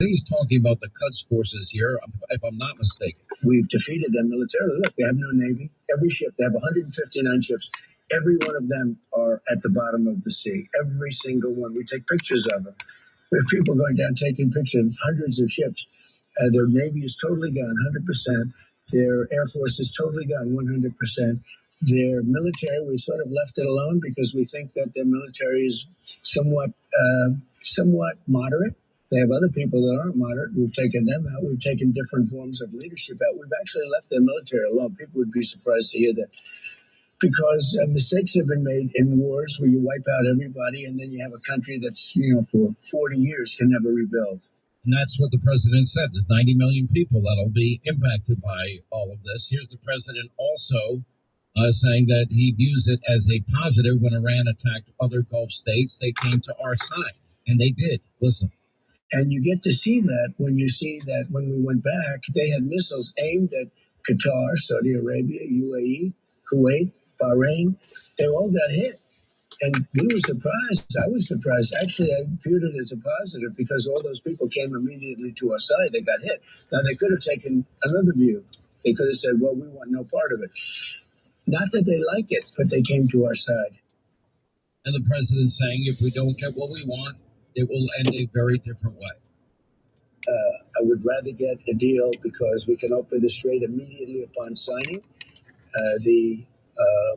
He's talking about the Quds forces here, if I'm not mistaken. We've defeated them militarily. Look, they have no navy. Every ship, they have 159 ships. Every one of them are at the bottom of the sea. Every single one. We take pictures of them. We have people going down taking pictures of hundreds of ships. Their navy is totally gone, 100%. Their air force is totally gone, 100%. Their military, we sort of left it alone because we think that their military is somewhat moderate. They have other people that aren't moderate. We've taken them out. We've taken different forms of leadership out. We've actually left their military alone. People would be surprised to hear that because mistakes have been made in wars where you wipe out everybody and then you have a country that's, for 40 years can never rebuild. And that's what the president said. There's 90 million people that'll be impacted by all of this. Here's the president also saying that he views it as a positive when Iran attacked other Gulf states. They came to our side, and they did. Listen. And you get to see that when you see that when we went back, they had missiles aimed at Qatar, Saudi Arabia, UAE, Kuwait, Bahrain. They all got hit. And we were surprised. I was surprised. Actually, I viewed it as a positive because all those people came immediately to our side. They got hit. Now, they could have taken another view. They could have said, well, we want no part of it. Not that they like it, but they came to our side. And the president's saying if we don't get what we want, it will end a very different way. I would rather get a deal because we can open the strait immediately upon signing. The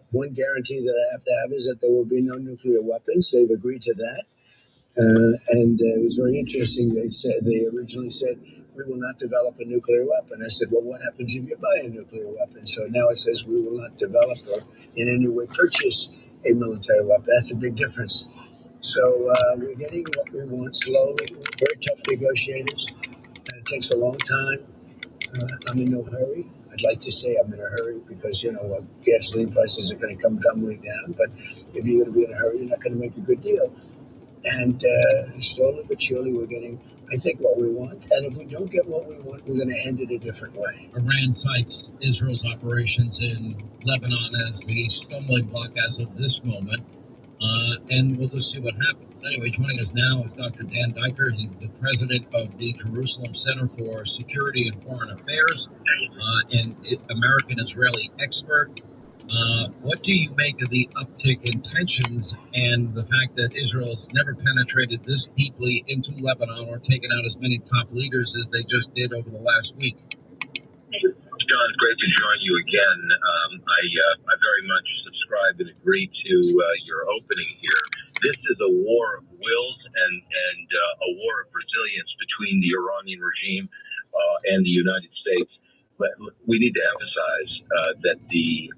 one guarantee that I have to have is that there will be no nuclear weapons. They've agreed to that. And it was very interesting. They originally said, we will not develop a nuclear weapon. I said, well, what happens if you buy a nuclear weapon? So now it says we will not develop or in any way purchase a military weapon. That's a big difference. So we're getting what we want slowly. We're very tough negotiators. It takes a long time. I'm in no hurry. I'd like to say I'm in a hurry because, gasoline prices are going to come tumbling down. But if you're going to be in a hurry, you're not going to make a good deal. And slowly but surely, we're getting, I think, what we want. And if we don't get what we want, we're going to end it a different way. Iran cites Israel's operations in Lebanon as the stumbling block as of this moment. And we'll just see what happens. Anyway, joining us now is Dr. Dan Diker. He's the president of the Jerusalem Center for Security and Foreign Affairs, and American-Israeli expert. What do you make of the uptick in tensions and the fact that Israel has never penetrated this deeply into Lebanon or taken out as many top leaders as they just did over the last week? John, it's great to join you again. I very much subscribe and agree to your opening here. This is a war of wills and a war of resilience between the Iranian regime and the United States. But we need to emphasize that the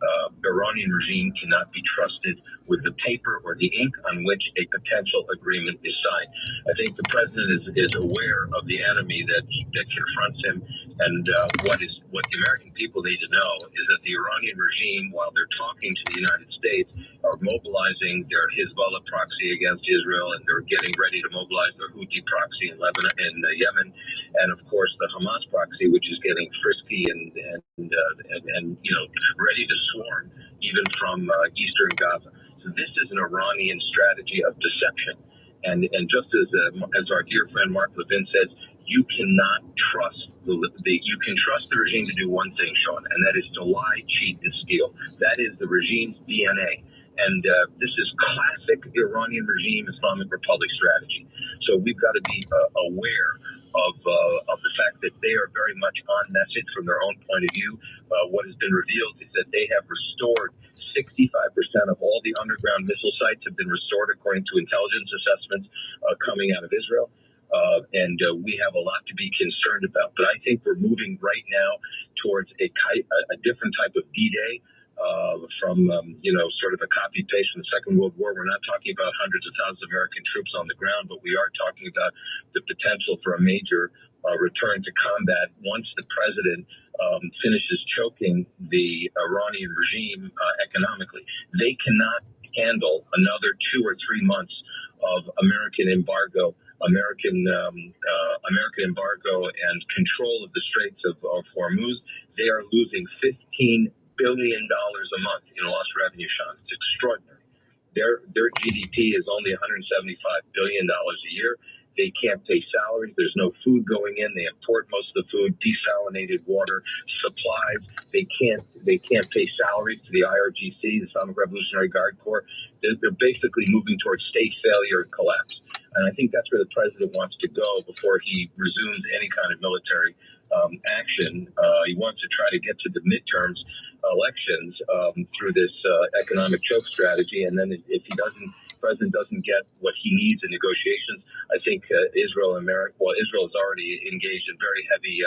Iranian regime cannot be trusted with the paper or the ink on which a potential agreement is signed. I think the president is aware of the enemy that confronts him, and what the American people need to know is that the Iranian regime, while they're talking to the United States, are mobilizing their Hezbollah proxy against Israel, and they're getting ready to mobilize their Houthi proxy in Lebanon and Yemen, and of course the Hamas proxy, which is getting frisky and ready to swarm even from eastern Gaza. So this is an Iranian strategy of deception, and just as our dear friend Mark Levin says, you cannot trust you can trust the regime to do one thing, Sean, and that is to lie, cheat, and steal. That is the regime's DNA. And this is classic Iranian regime Islamic Republic strategy. So we've got to be aware of the fact that they are very much on message from their own point of view. What has been revealed is that they have restored 65% of all the underground missile sites have been restored according to intelligence assessments coming out of Israel. And we have a lot to be concerned about. But I think we're moving right now towards a different type of D-Day. From sort of a copy paste from the Second World War. We're not talking about hundreds of thousands of American troops on the ground, but we are talking about the potential for a major return to combat once the president finishes choking the Iranian regime economically. They cannot handle another 2 or 3 months of American embargo. American embargo and control of the Straits of Hormuz. They are losing $15 billion a month in lost revenue, Sean. It's extraordinary. Their GDP is only $175 billion a year. They can't pay salaries. There's no food going in. They import most of the food, desalinated water, supplies. They can't pay salaries to the IRGC, the Islamic Revolutionary Guard Corps. They're basically moving towards state failure and collapse. And I think that's where the president wants to go before he resumes any kind of military action. He wants to try to get to the midterms elections through this economic choke strategy. And then if the president doesn't get what he needs in negotiations, I think Israel and America, well, Israel is already engaged in very heavy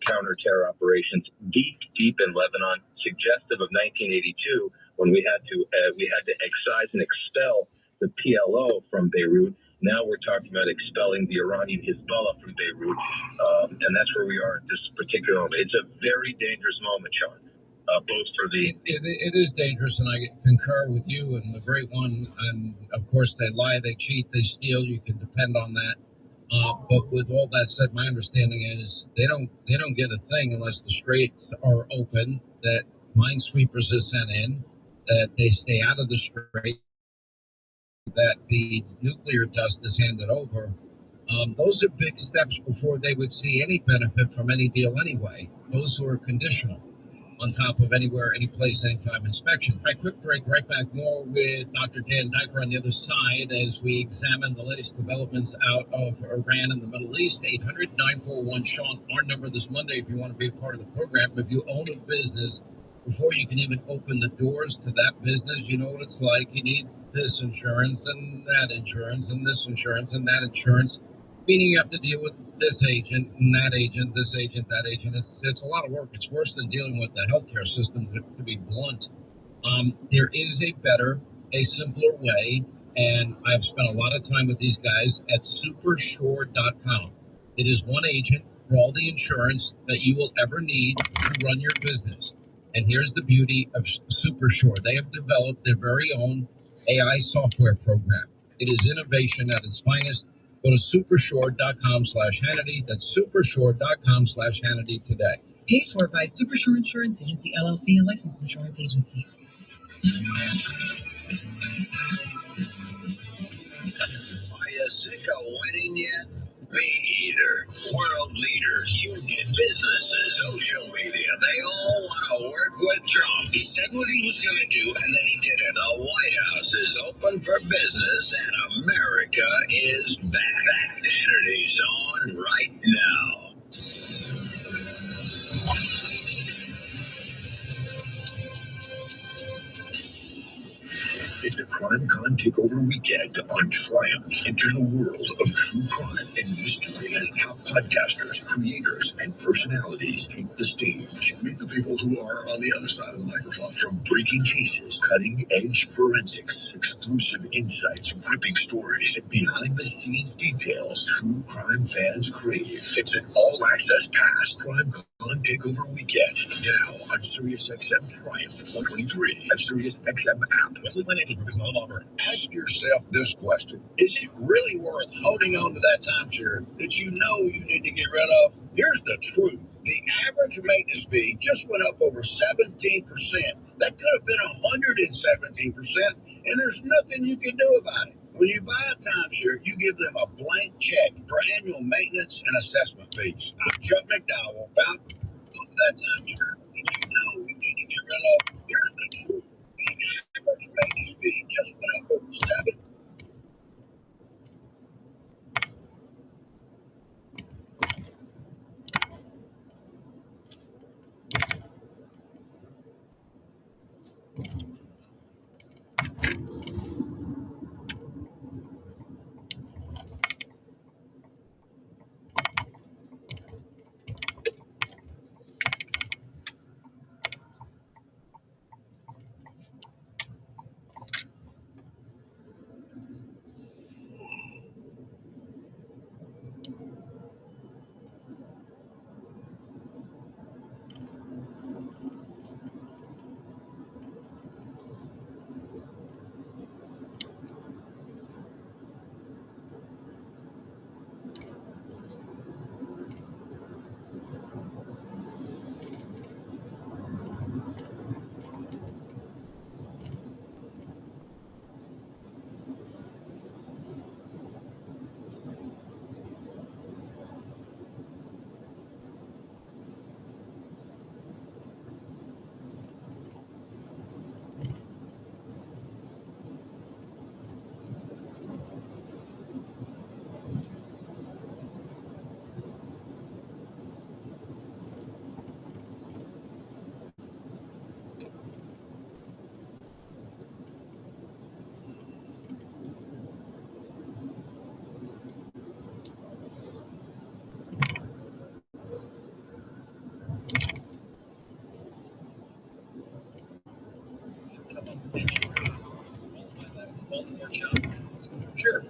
counter-terror operations deep in Lebanon, suggestive of 1982, when we had to excise and expel the PLO from Beirut. Now we're talking about expelling the Iranian Hezbollah from Beirut, and that's where we are at this particular moment. It's a very dangerous moment, Sean. Both for the... It is dangerous, and I concur with you and the great one. And of course, they lie, they cheat, they steal. You can depend on that. But with all that said, my understanding is they don't get a thing unless the straits are open. That minesweepers is sent in, that they stay out of the strait, that the nuclear dust is handed over. Those are big steps before they would see any benefit from any deal anyway. Those are conditional on top of anywhere, any place, anytime inspections. Right, quick break, right back. More with Dr. Dan Diker on the other side as we examine the latest developments out of Iran and the Middle East. 800-941-SEAN, our number this Monday if you want to be a part of the program. If you own a business, before you can even open the doors to that business, you know what it's like. You need this insurance and that insurance and this insurance and that insurance. Meaning you have to deal with this agent and that agent, this agent, that agent. It's a lot of work. It's worse than dealing with the healthcare system, to be blunt. There is a better, a simpler way, and I've spent a lot of time with these guys at supersure.com. It is one agent for all the insurance that you will ever need to run your business. And here's the beauty of Supersure. They have developed their very own AI software program. It is innovation at its finest. Go to supersure.com/Hannity. That's supersure.com/Hannity today. Paid for by Supersure Insurance Agency, LLC, a licensed insurance agency. Are you sick of winning yet? Me either. World leaders, union, businesses, social media, they all want to work with Trump. He said what he was going to do, and then he did it. The White House is open for business, and America is back. Hannity's on right now. It's a CrimeCon Takeover weekend on Triumph. Enter the world of true crime and mystery as top podcasters, creators, and personalities take the stage. Meet the people who are on the other side of the microphone. From breaking cases, cutting-edge forensics, exclusive insights, gripping stories, and behind-the-scenes details true crime fans crave. It's an all-access pass. CrimeCon Takeover weekend now on SiriusXM Triumph 123 and SiriusXM app. Ask yourself this question: is it really worth holding on to that timeshare that you know you need to get rid of? Here's the truth: the average maintenance fee just went up over 17%. That could have been 117%, and there's nothing you can do about it. When you buy a timeshare, you give them a blank check for annual maintenance and assessment fees. I'm Chuck McDowell, founder of that timeshare that you know you need to get rid of. Here's the truth: the average maintenance fee just went up over 17%. Sports Shop. Sure.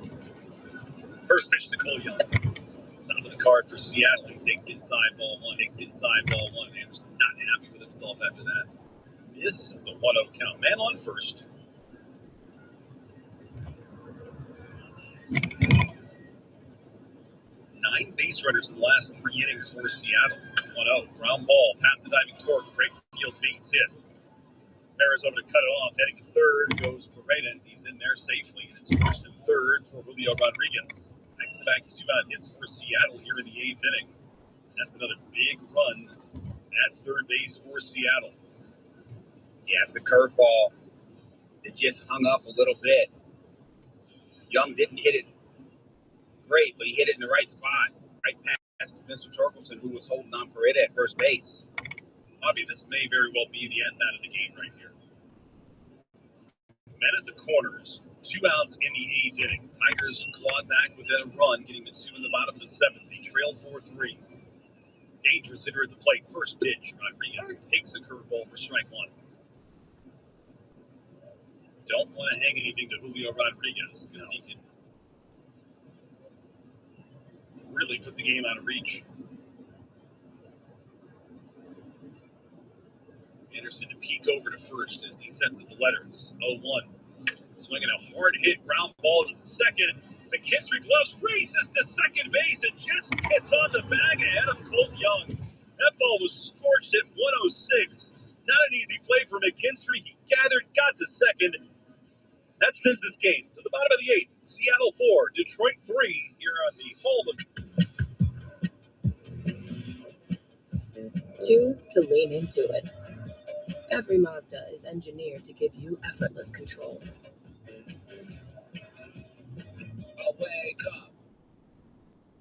First pitch to Cole Young. Top of the card for Seattle. He takes inside ball one. Anderson not happy with himself after that. This is a 1-0 count. Man on first. 9 base runners in the last 3 innings for Seattle. 1-0. Ground ball. Past the diving Torque. Right field base hit. Arizona to cut it off. Heading third goes Pareda. He's in there safely. And it's first and third for Julio Rodriguez. Back-to-back 2-out hits for Seattle here in the 8th inning. That's another big run at third base for Seattle. Yeah, it's a curveball. It just hung up a little bit. Young didn't hit it great, but he hit it in the right spot. Right past Mr. Torkelson, who was holding on Pareda at first base. Bobby, this may very well be the end of the game right here. Men at the corners. 2 outs in the 8th inning. Tigers clawed back with a run, getting the 2 in the bottom of the 7th. They trail 4-3. Dangerous hitter at the plate. First pitch. Rodriguez takes the curveball for strike 1. Don't want to hang anything to Julio Rodriguez because he can really put the game out of reach. Anderson to peek over to first as he sets the letters. 0-1. Swinging a hard hit ground ball to second. McKinstry gloves races to second base and just gets on the bag ahead of Colt Young. That ball was scorched at 106. Not an easy play for McKinstry. He gathered, got to second. That sends this game to the bottom of the 8th. Seattle 4, Detroit 3 here on the Hall of... Choose to lean into it. Every Mazda is engineered to give you effortless control. Wake up.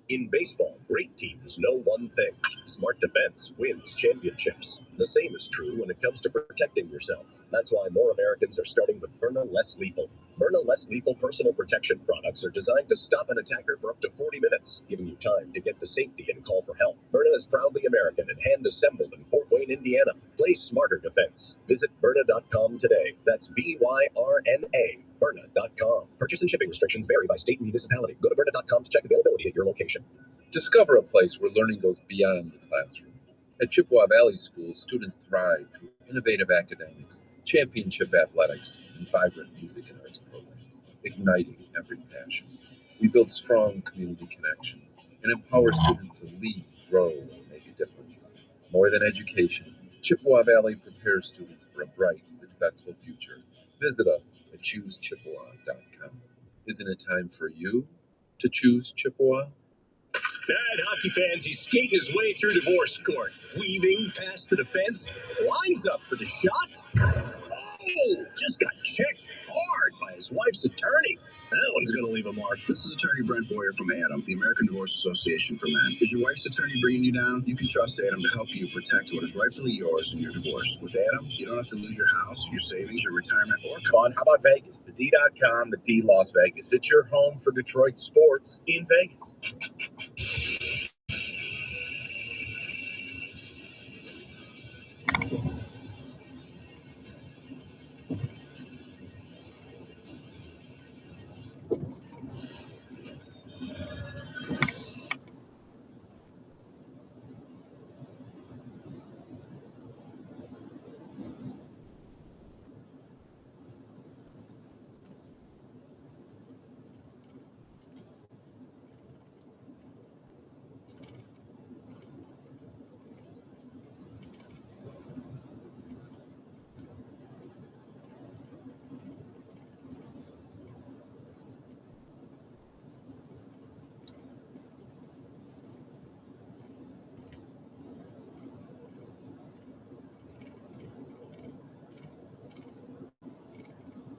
In baseball, great teams know one thing. Smart defense wins championships. The same is true when it comes to protecting yourself. That's why more Americans are starting with Byrna Less Lethal. Byrna Less Lethal personal protection products are designed to stop an attacker for up to 40 minutes, giving you time to get to safety and call for help. Byrna is proudly American and hand-assembled in Fort Wayne, Indiana. Play smarter defense. Visit Byrna.com today. That's BYRNA. Byrna.com. Purchase and shipping restrictions vary by state and municipality. Go to Byrna.com to check availability at your location. Discover a place where learning goes beyond the classroom. At Chippewa Valley School, students thrive through innovative academics, championship athletics, and vibrant music and arts programs, igniting every passion. We build strong community connections and empower students to lead, grow, and make a difference. More than education, Chippewa Valley prepares students for a bright, successful future. Visit us at choosechippewa.com. Isn't it time for you to choose Chippewa? Bad hockey fans, he's skating his way through divorce court. Weaving past the defense, lines up for the shot. Oh, just got checked hard by his wife's attorney. That one's going to leave a mark. This is Attorney Brent Boyer from ADAM, the American Divorce Association for Men. Is your wife's attorney bringing you down? You can trust ADAM to help you protect what is rightfully yours in your divorce. With ADAM, you don't have to lose your house, your savings, your retirement, or... Fun. How about Vegas? The D.com, the D Las Vegas. It's your home for Detroit sports in Vegas.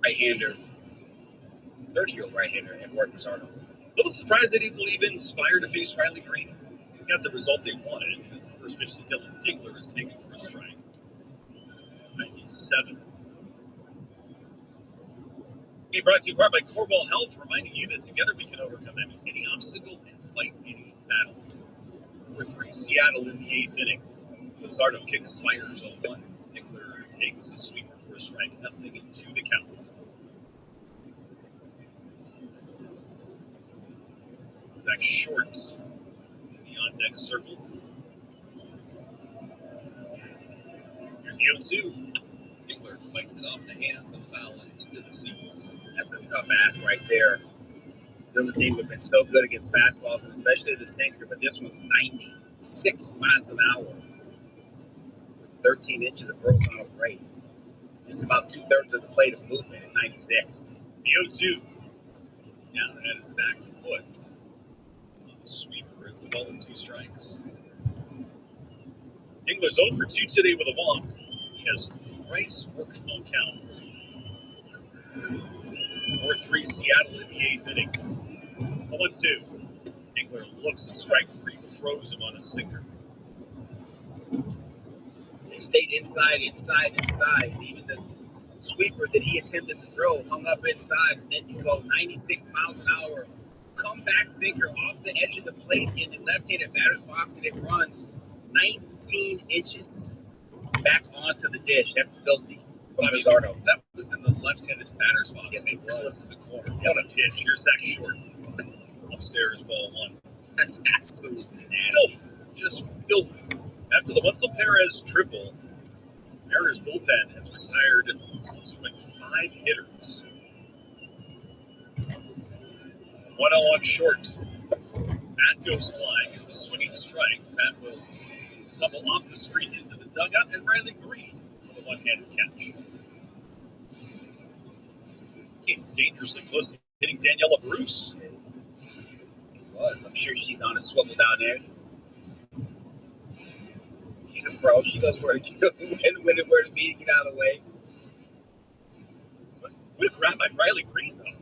Right-hander, 30-year-old right-hander, Eduardo Rosario. A little surprised they didn't even inspire to face Riley Green. They got the result they wanted as the first pitch to Dylan Diggler is taken for a strike. 97. Hey, brought to you in part by Corball Health, reminding you that together we can overcome any obstacle and fight any battle. Number 3, Seattle in the 8th inning. Luzardo kicks, fires 0-1. Diggler takes the sweeper for a strike, nothing into the count. Zach Short in the on-deck circle. Here's the 0-2. Engler fights it off the hands of foul and into the seats. That's a tough ask right there. The other thing, we've been so good against fastballs, and especially the sinker, but this one's 96 miles an hour. 13 inches of growth on a grade. Just about 2/3 of the plate of movement at 96. The 0-2. Down at his back foot. On the sweeper, it's a ball and 2 strikes. Engler's 0 for 2 today with a walk. He has thrice worked full counts. 4-3 Seattle in the 8th inning. 1-2. Engler looks to strike 3, froze him on a sinker. He stayed inside. And even the sweeper that he attempted to throw hung up inside. And then you go 96 miles an hour. Comeback sinker off the edge of the plate in the left-handed batter's box, and it runs 19 inches back onto the dish. That's filthy. But I mean, that was in the left-handed batter's box. Yes, it was. To the corner. What a pitch. Here's Zach Short. Upstairs, ball 1. That's absolutely Filthy. Just filthy. After the Wenzel Perez triple, Mariners bullpen has retired subsequent 5 hitters. 1-0 on Short. Bat goes flying. It's a swinging strike. Bat will tumble off the street into the dugout, and Riley Green with a one-handed catch. Came dangerously close to hitting Daniela Bruce. I'm sure she's on a swivel down there. She's a pro. She knows where to go, when and where to be to get out of the way. What a grab by Riley Green, though.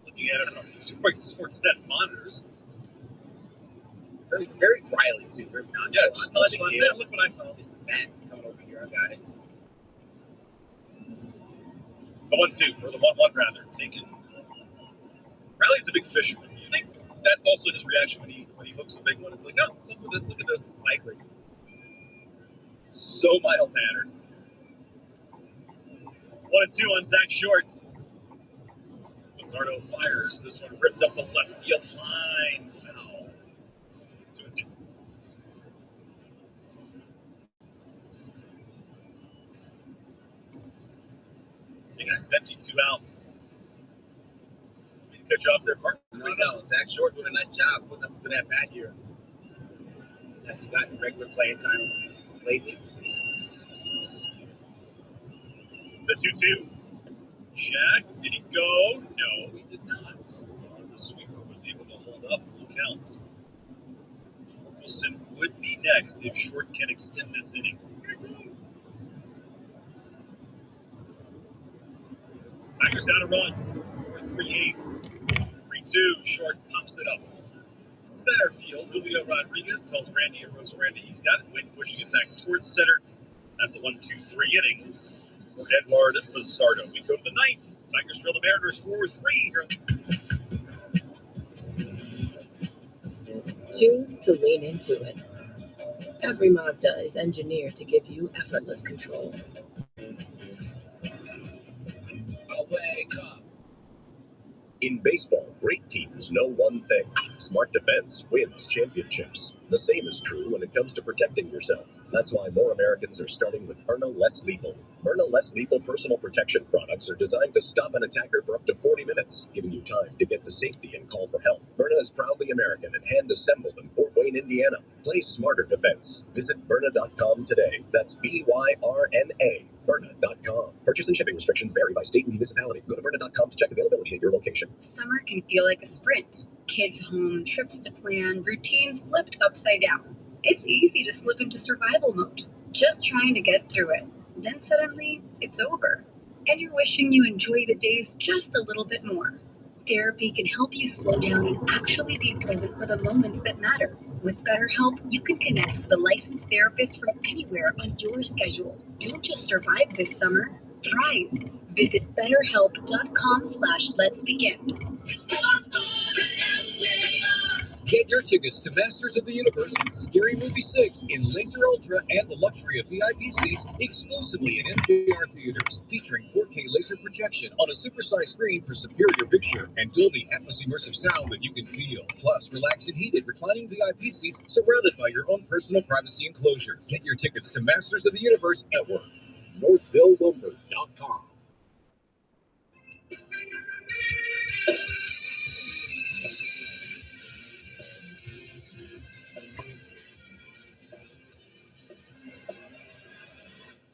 Looking at it on Sports Stats monitors. Very, very Riley, too. Very nonchalant. Yeah, just nonchalant. Yeah, look what I found. Just a bat coming over here. I got it. The 1-2, or the 1-1 rather, taken. Riley's a big fisherman. Do you think that's also his reaction when he hooks a big one? It's like, oh, look at this. Likely. So mild-mannered. 1-2 on Zach Short. Luzardo fires. This one ripped up the left field line. Foul. 2-2. It's empty, 2 out. Cut you off there, Mark. No. Zach Short doing a nice job putting up that bat here. Hasn't gotten regular playing time lately. The 2-2. Jack, did he go? No, he did not. The sweeper was able to hold up full count. Wilson would be next if Short can extend this inning. Tigers out a run. 4-3-8. 3-2. Short pops it up. Center field. Julio Rodriguez tells Randy Arozarena he's got it. Wade pushing it back towards center. That's a 1-2-3 inning for Edward Luzardo. We go to the 9th. Tigers drill the Mariners 4-3 here. Choose to lean into it. Every Mazda is engineered to give you effortless control. Wake up. In baseball, great teams know one thing. Smart defense wins championships. The same is true when it comes to protecting yourself. That's why more Americans are starting with Byrna Less Lethal. Byrna Less Lethal personal protection products are designed to stop an attacker for up to 40 minutes, giving you time to get to safety and call for help. Byrna is proudly American and hand-assembled in Fort Wayne, Indiana. Play smarter defense. Visit Byrna.com today. That's Byrna. Byrna.com. Purchase and shipping restrictions vary by state and municipality. Go to Byrna.com to check availability at your location. Summer can feel like a sprint. Kids home, trips to plan, routines flipped upside down. It's easy to slip into survival mode, just trying to get through it. Then suddenly, it's over, and you're wishing you enjoy the days just a little bit more. Therapy can help you slow down and actually be present for the moments that matter. With BetterHelp, you can connect with a licensed therapist from anywhere on your schedule. Don't just survive this summer, thrive. Visit BetterHelp.com/let'sbegin. Get your tickets to Masters of the Universe and Scary Movie 6 in Laser Ultra and the luxury of VIP seats exclusively in MJR Theaters, featuring 4K laser projection on a supersized screen for superior picture and Dolby Atmos immersive sound that you can feel. Plus, relaxed and heated reclining VIP seats surrounded by your own personal privacy enclosure. Get your tickets to Masters of the Universe at work. NorthvilleLumber.com.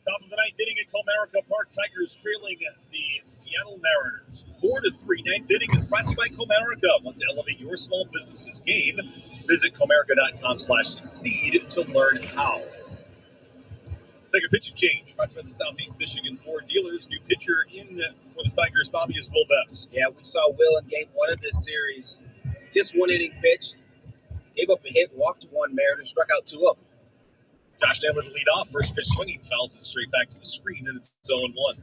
Top of the ninth inning at Comerica Park. Tigers trailing the Seattle Mariners 4-3. Ninth inning is brought to you by Comerica. Want to elevate your small business's game? Visit Comerica.com/succeed to learn how. Take a pitching change. Brought to you by the Southeast Michigan Ford dealers. New pitcher in for the Tigers, Bobby, is Will Best. Yeah, we saw Will in game one of this series. Just one inning pitch. Gave up a hit, walked one Mariners, struck out two of them. Josh Naylor to lead off. First pitch swinging, fouls it straight back to the screen, and it's 0-1.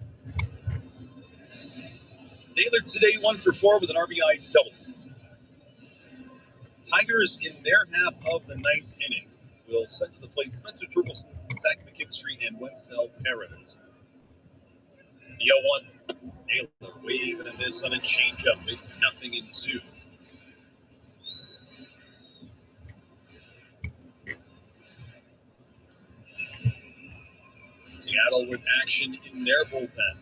Naylor today 1 for 4 with an RBI double. Tigers in their half of the ninth inning will send to the plate Spencer Torkelson, Zach McKinstry, and Wenzel Perez. The 0-1. Naylor waving a miss on a changeup. It's 0-2. Seattle with action in their bullpen.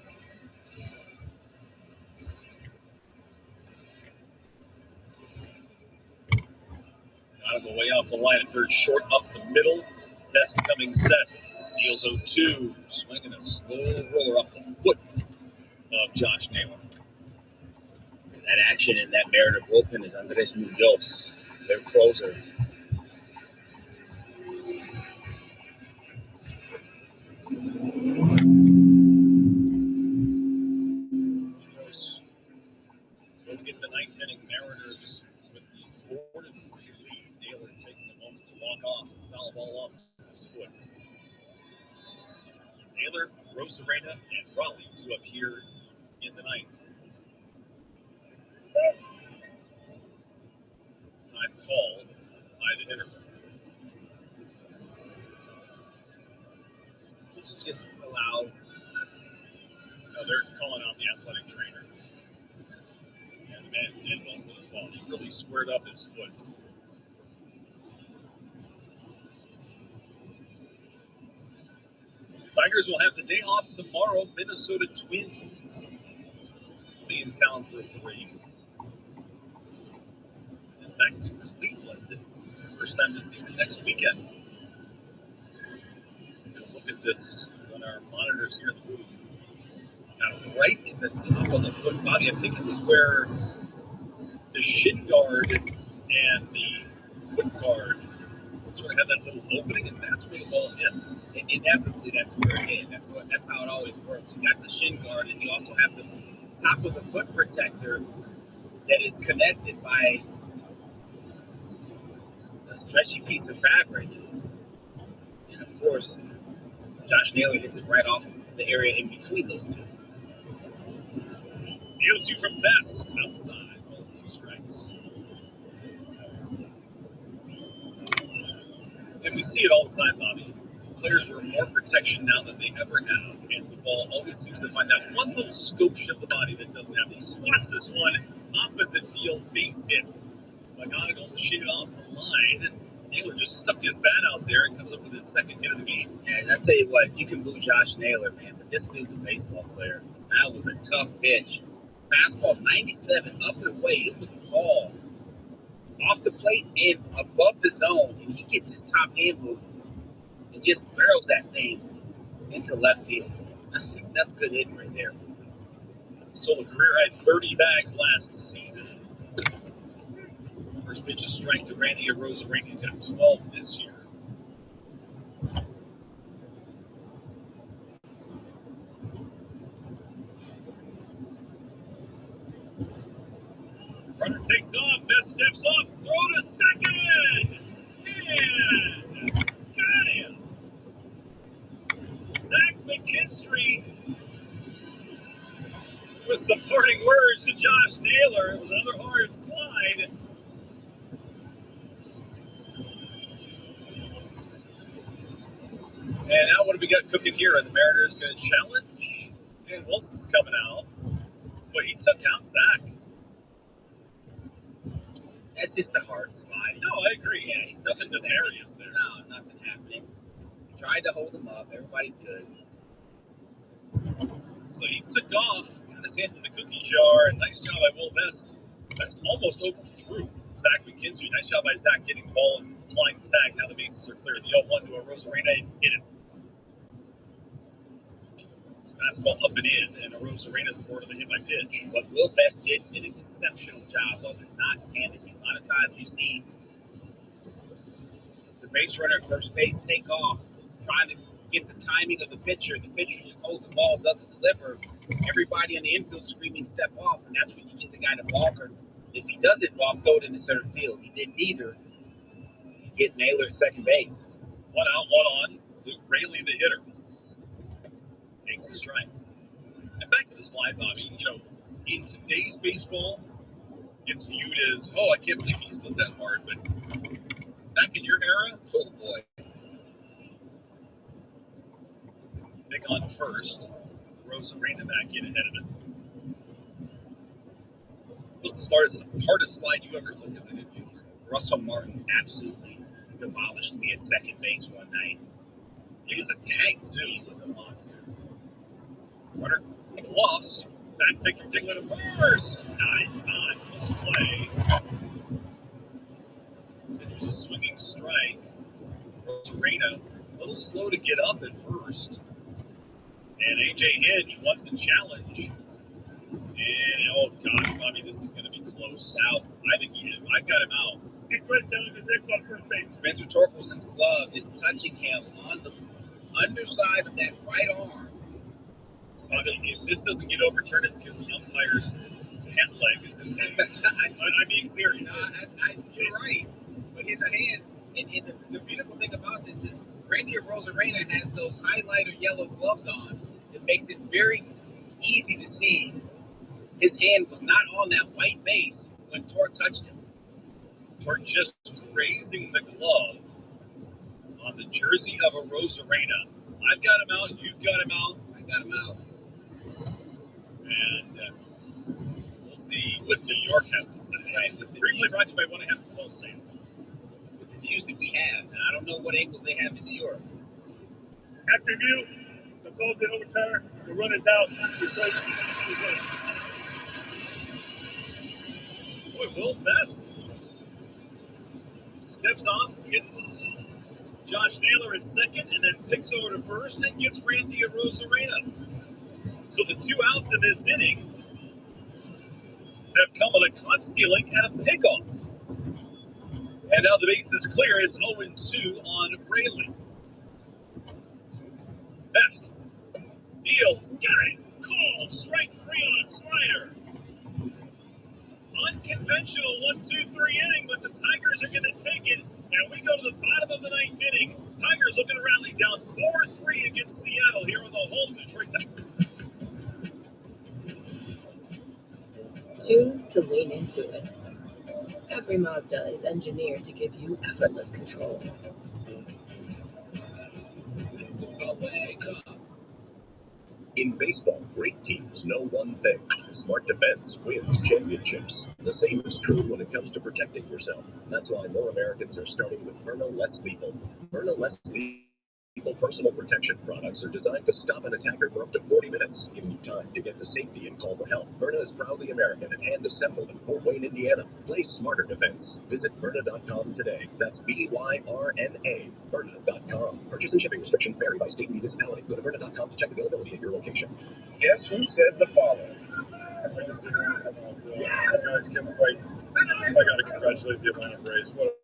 Got him away off the line at third, short up the middle. Best coming set. Deals 0-2. Swinging a slow roller up the foot of Josh Naylor. That action in that Mariner bullpen is Andres Munoz, their closer. Looking at the ninth inning, Mariners with the 4-3 lead. Naylor taking a moment to walk off and foul ball off his foot. Naylor, Rosarena, and Raleigh to appear in the ninth. Time called by the hitter. Which just allows. They're calling out the athletic trainer. And the man did Wilson as well. He really squared up his foot. Tigers will have the day off tomorrow. Minnesota Twins will be in town for 3. And back to Cleveland. First time this season next weekend. Look at this on our monitors here in the booth. Now, right in the top of the foot, Bobby, I think it was where the shin guard and the foot guard sort of have that little opening, and that's where the ball hit. Inevitably, that's where it hit. That's how it always works. You got the shin guard, and you also have the top of the foot protector that is connected by a stretchy piece of fabric. And of course, Josh Naylor hits it right off the area in between those two. 0-2 from Vest outside. 2 strikes. And we see it all the time, Bobby. Players wear more protection now than they ever have, and the ball always seems to find that one little skosh of the body that doesn't have. He swats this one opposite field, base hit. McGonigal shaded off the line, and Naylor just stuck his bat out there and comes up with his second hit of the game. And I tell you what, you can boo Josh Naylor, man, but this dude's a baseball player. That was a tough pitch. Fastball 97 up and away. It was a ball off the plate and above the zone, and he gets his top hand moving and just barrels that thing into left field. That's good hitting right there. Stole a career high 30 bags last season. First pitch, a strike to Randy Arozarena. He's got 12 this year. Runner takes off. Best steps off. Throw to second. And got him. Zach McKinstry with some parting words to Josh Naylor. It was another hard slide. And now what do we got cooking here? And the Mariners going to challenge. Dan Wilson's coming out. Boy, he took out Zach. That's just a hard slide. No, I agree. Yeah, he's nothing nefarious there. No, nothing happening. Tried to hold him up. Everybody's good. So he took off, got his hand in the cookie jar, and nice job by Will Vest. That's almost overthrew Zach McKinstry. Nice job by Zach getting the ball and applying the tag. Now the bases are clear. The 0-1 to a Rosarena hit it. Fastball up and in, and a Rosarena's aboard of the hit by pitch. What Will Vest did an exceptional job of is not panicking. A lot of times you see the base runner at first base take off, trying to get the timing of the pitcher. The pitcher just holds the ball, doesn't deliver. Everybody in the infield screaming step off, and that's when you get the guy to balk. Or if he doesn't balk, throw it into center field. He didn't either. You get Naylor at second base. 1 out, 1 on. Luke Raley, the hitter, takes the strike. And back to the slide, Bobby. You know, in today's baseball, it's viewed as, oh, I can't believe he slid that hard. But back in your era, Oh boy. Nick on first. Rosarena back in ahead of it. What's the hardest slide you ever took as an infielder? Russell Martin absolutely demolished me at second base one night. He was a tank, too. He was a monster. Runner bluffs. Back pick from Dingler to first. Not in time. Let's play. It was a swinging strike. Rosarena, a little slow to get up at first. And A.J. Hinch wants a challenge. And, oh, God, Bobby, this is going to be close. Out. I think he is. I've got him out. Spencer Torkelson's glove is touching him on the underside of that right arm. Bobby, if this doesn't get overturned, it's because the umpire's hand leg is in there. I'm being serious. You're right. But his hand, and the beautiful thing about this is Randy Rosarena has those highlighter yellow gloves on. It makes it very easy to see his hand was not on that white base when Torque touched him. Torque just grazing the glove on the jersey of a Rosarena. I've got him out. You've got him out. I got him out. And we'll see what New York has to say. Right. Briefly brought to you by 1.5 Wholesale. With the views that we have, and I don't know what angles they have in New York. After view, the call's been overturned. The run is out. Boy, Will Vest steps off, gets Josh Naylor at second, and then picks over to first and gets Randy Rosarena. So the 2 outs in this inning have come with a caught stealing and a pickoff. And now the base is clear. It's 0-2 on Raley. Best deals. Got it. Called. Strike 3 on a slider. Unconventional 1-2-3 inning, but the Tigers are going to take it. And we go to the bottom of the 9th inning. Tigers looking to rally down 4-3 against Seattle here on the home Detroit. Choose to lean into it. Every Mazda is engineered to give you effortless control. In baseball, great teams know one thing. Smart defense wins championships. The same is true when it comes to protecting yourself. That's why more Americans are starting with Myrna Less Lethal. Myrna Less Lethal personal protection products are designed to stop an attacker for up to 40 minutes, giving you time to get to safety and call for help. Myrna is proudly American and hand-assembled in Fort Wayne, Indiana. Play smarter defense. Visit Myrna.com today. That's BYRNA. Myrna.com. Purchase and shipping restrictions vary by state and municipality. Go to Myrna.com to check availability at your location. Guess who said the following? Guys, Kevin White. I got to congratulate the Atlanta Braves. What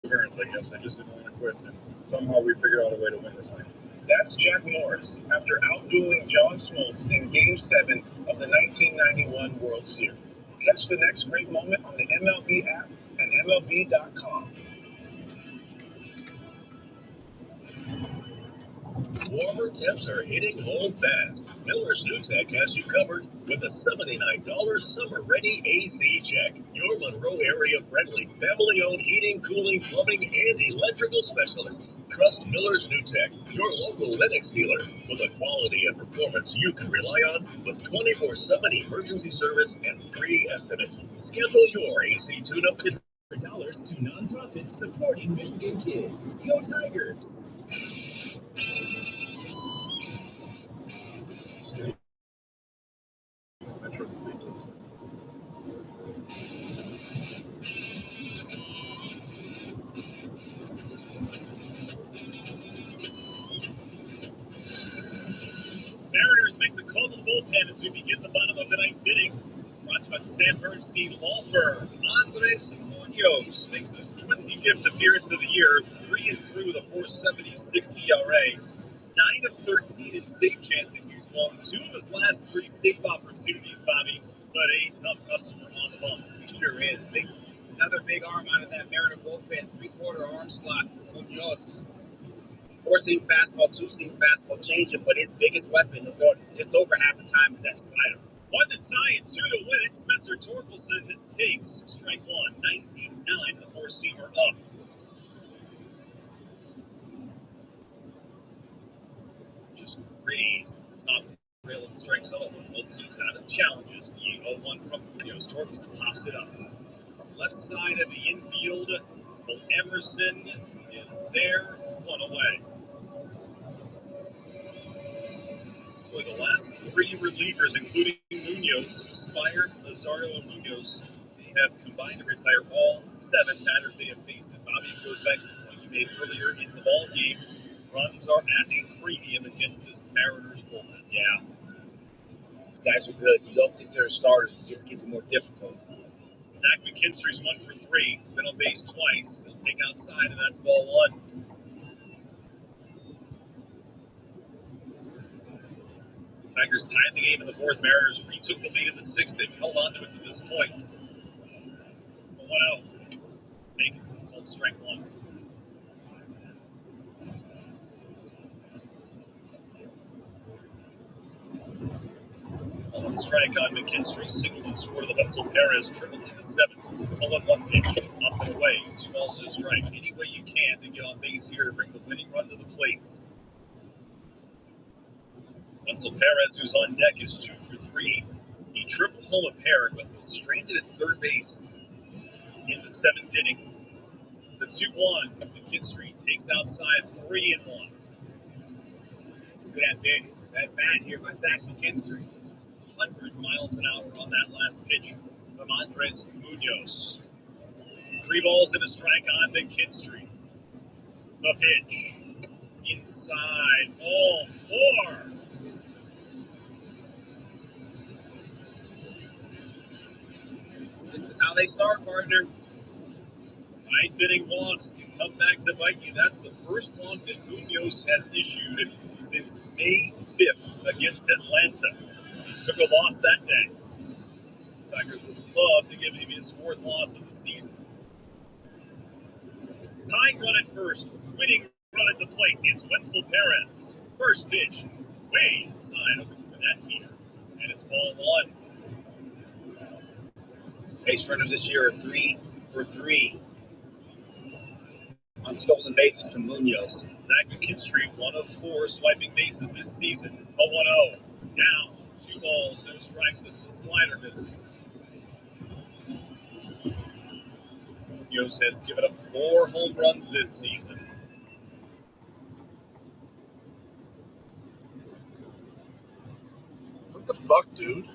parents, I guess. I just didn't want to quit, and somehow we figured out a way to win this thing. That's Jack Morris after outdueling John Smoltz in Game 7 of the 1991 World Series. Catch the next great moment on the MLB app and MLB.com. Warmer temps are hitting home fast. Miller's New Tech has you covered. with a $79 summer-ready AC check. Your Monroe area-friendly, family-owned heating, cooling, plumbing, and electrical specialists. Trust Miller's New Tech, your local Lennox dealer, for the quality and performance you can rely on with 24/7 emergency service and free estimates. Schedule your AC tune-up today. Dollars to nonprofits supporting Michigan kids. Go Tigers! Mariners make the call to the bullpen as we begin the bottom of the ninth inning. Brought to you by the Sam Bernstein Law Firm. Andres Munoz makes his 25th appearance of the year, 3-3 with a 4.76 ERA. 9 of 13 in save chances. He's won 2 of his last 3 save opportunities, Bobby, but a tough customer on the bump. He sure is. Another big arm out of that Mariner bullpen, 3/4 arm slot for Munoz. 4-seam fastball, 2-seam fastball, changeup, but his biggest weapon, just over half the time, is that slider. 1 to tie and 2 to win it. Spencer Torkelson takes strike 1. 99, the 4-seamer up. Just raised the top rail and strike zone. Both teams out of challenges. The 0-1 from Munoz. Torkelson pops it up. Left side of the infield. Cole Emerson is there. 1 away. For the last 3 relievers, including Munoz, Spire, Lazaro, and Munoz, they have combined to retire all 7 batters they have faced. And Bobby goes back to the point you made earlier in the ball game. Runs are at a premium against this Mariners bullpen. Yeah. These guys are good. You don't get their starters, it just gets more difficult. Zach McKinstry's 1 for 3. He's been on base twice. He'll take outside, and that's ball 1. Tigers tied the game in the 4th. Mariners retook the lead in the 6th. They've held on to it to this point. 1-0. Take it. Hold strike 1. On strike on McKinstry. Singled and scored the Wenzel Perez. Tripled in the 7th. 0-1 pitch. Up and away. 2 balls to a strike. Any way you can to get on base here to bring the winning run to the plate. Wenzel Perez, who's on deck, is 2 for 3. He tripled home a pair, but was stranded at third base in the 7th inning. The 2-1. McKinstry takes outside 3-1. It's a good at bat here by Zach McKinstry. 100 miles an hour on that last pitch from Andres Munoz. 3 balls and a strike on McKinstry. The pitch. Inside. Ball 4. This is how they start, partner. 9th inning walks can come back to bite you. That's the first walk that Munoz has issued since May 5th against Atlanta. He took a loss that day. Tigers would love to give him his 4th loss of the season. Tying run at first, winning run at the plate. It's Wenzel Perez. First pitch, way inside over for that here. And it's ball 1. Base runners this year are 3 for 3 on stolen bases from Munoz. Zach McKinstry, 1 of 4 swiping bases this season. 0-1-0. Down. 2 balls, no strikes as the slider misses. Munoz has given up 4 home runs this season. What the fuck, dude?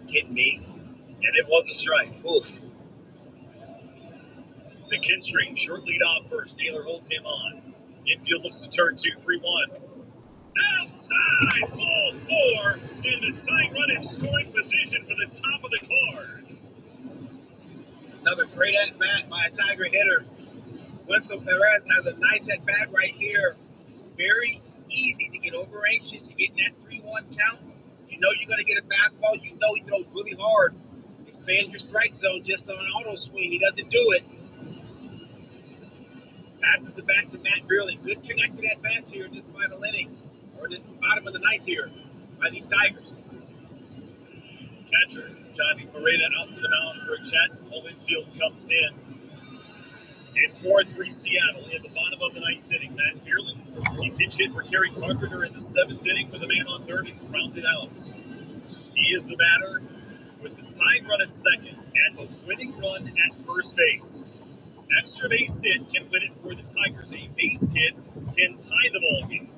Kidding me? And it was a strike. Oof. McKinstry, short lead off first. Naylor holds him on. Infield looks to turn 2-3-1. Outside, ball 4, and the tying run in scoring position for the top of the card. Another great at-bat by a Tiger hitter. Winslow Perez has a nice at-bat right here. Very easy to get over anxious. You're getting that 3-1 count. You know you're going to get a fastball. You know he throws really hard. Expands your strike zone just on an auto swing. He doesn't do it. Passes the bat to Matt Brearley. Good connected at-bats here in this final inning. Or this bottom of the ninth here by these Tigers. Catcher Johnny Moreta out to the mound for a chat. Home infield comes in. It's 4-3 Seattle in the bottom of the ninth inning. Matt Brearley, he pinch hit for Kerry Carpenter in the seventh inning with a man on third and grounded out. He is the batter with the tying run at second and the winning run at first base. Extra base hit can win it for the Tigers. A base hit can tie the ball game.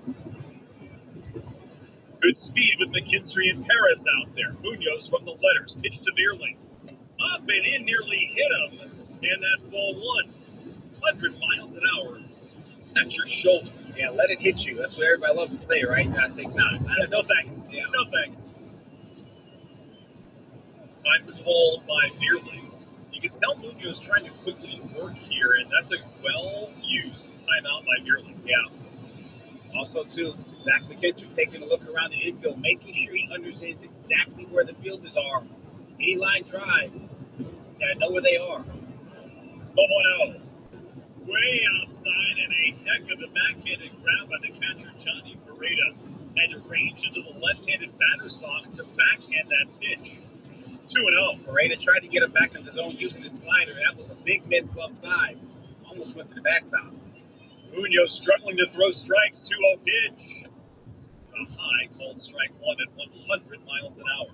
Good speed with McKinstry and Perez out there. Munoz from the letters. Pitch to Brearley. Up and in, nearly hit him. And that's ball one. 100 miles an hour at your shoulder. Yeah, let it hit you. That's what everybody loves to say, right? I think not. No thanks. Yeah. No thanks. Time called by Brearley. You can tell Munoz trying to quickly work here, and that's a well-used timeout by Brearley. Yeah. Also, too, Zach McKinstry taking a look around the infield, making sure he understands exactly where the fielders are. Any line drive, gotta know where they are. 0-1-0. Way outside, and a heck of a backhanded grab by the catcher, Johnny Moreta. And a range into the left-handed batter's box to backhand that pitch. 2-0. Moreta tried to get him back in the zone using his slider. That was a big miss glove side. Almost went to the backstop. Munoz struggling to throw strikes. 2-0 pitch. A high called strike one at 100 miles an hour.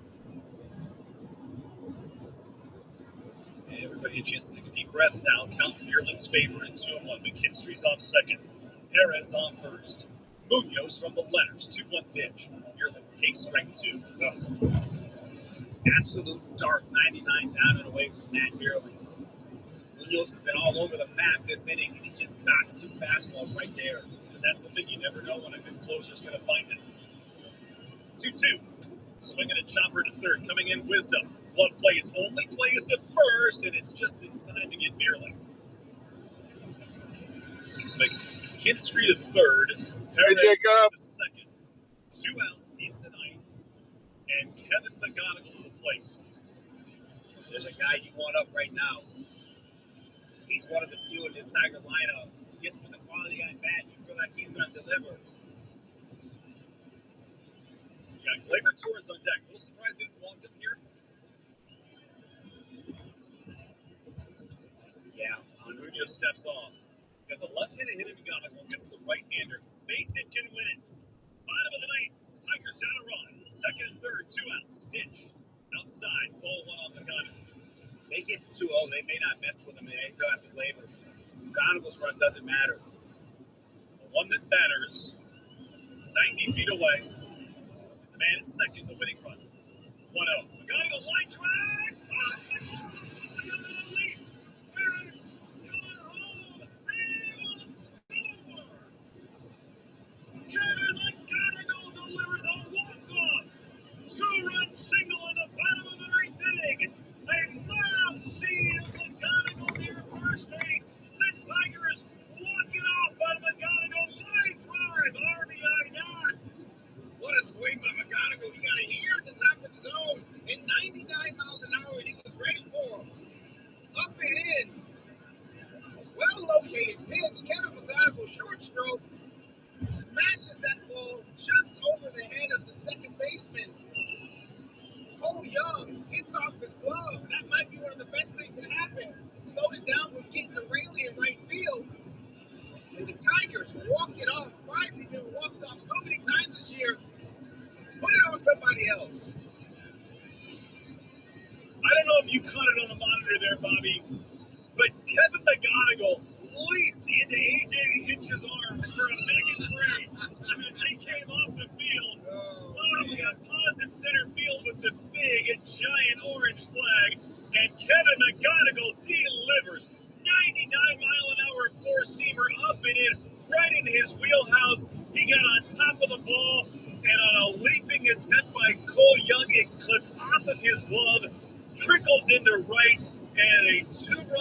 And everybody a chance to take a deep breath now. Count Brearley's favor at 2-1. McKinstry's on second. Perez on first. Munoz from the letters. 2-1 pitch. Brearley takes strike two. Absolute dark 99 down and away from Matt Brearley. Munoz has been all over the map this inning, and he just dots two fastballs right there. And that's the thing, you never know when a good closer's going to find it. 2-2. Swinging a chopper to third. Coming in, Wisdom. Glove play. His only play is to first, and it's just in time to get Brearley. McKinstry to third. Perez to second. 2 outs in the ninth. And Kevin McGonigal to the plate. There's a guy you want up right now. He's one of the few in this Tiger lineup. Just with the quality at bat, you feel like he's going to deliver. You got Gleyber Torres on deck. A little surprised they didn't walk him here. Yeah. Munoz steps off. Because the left-handed hit him McGonigal against the right-hander. Base hit can win it. Bottom of the ninth. Tigers down a run. Second and third, 2 outs. Pitch. Outside. Ball one on McGonigal. They get to 2-0. They may not mess with him. They go after Gleyber. McGonigal's run doesn't matter. The one that batters 90 feet away. The man at second, the winning run. 1-0. McGonigal line drive. Oh, my God. McGonigal lead. Perez coming home. He will score. Kevin McGonigal delivers a walk-off. 2-run single in the bottom of the ninth inning. A loud scene of McGonigal near first base. The Tigers walk it off on McGonigal. Line drive. RBI not. What a swing by McGonigal. He got it here at the top of the zone. At 99 miles an hour, he was ready for him. Up and in. Well-located pitch. Kevin McGonigal, short stroke, smashes that ball just over the head of the second baseman. Cole Young hits off his glove. That might be one of the best things that happened. Slowed it down from getting the rally in right field. And the Tigers walk it off. Finally been walked off so many times this year. Put it on somebody else. I don't know if you caught it on the monitor there, Bobby, but Kevin McGonigal leaped into A.J. Hinch's arms for a big embrace as he came off the field. Oh, we got pause in center field with the big and giant orange flag, and Kevin McGonigal delivers 99-mile-an-hour four-seamer up and in, right in his wheelhouse. He got on top of the ball, and on a leaping attempt by Cole Young, it clips off of his glove, trickles into right, and a 2-run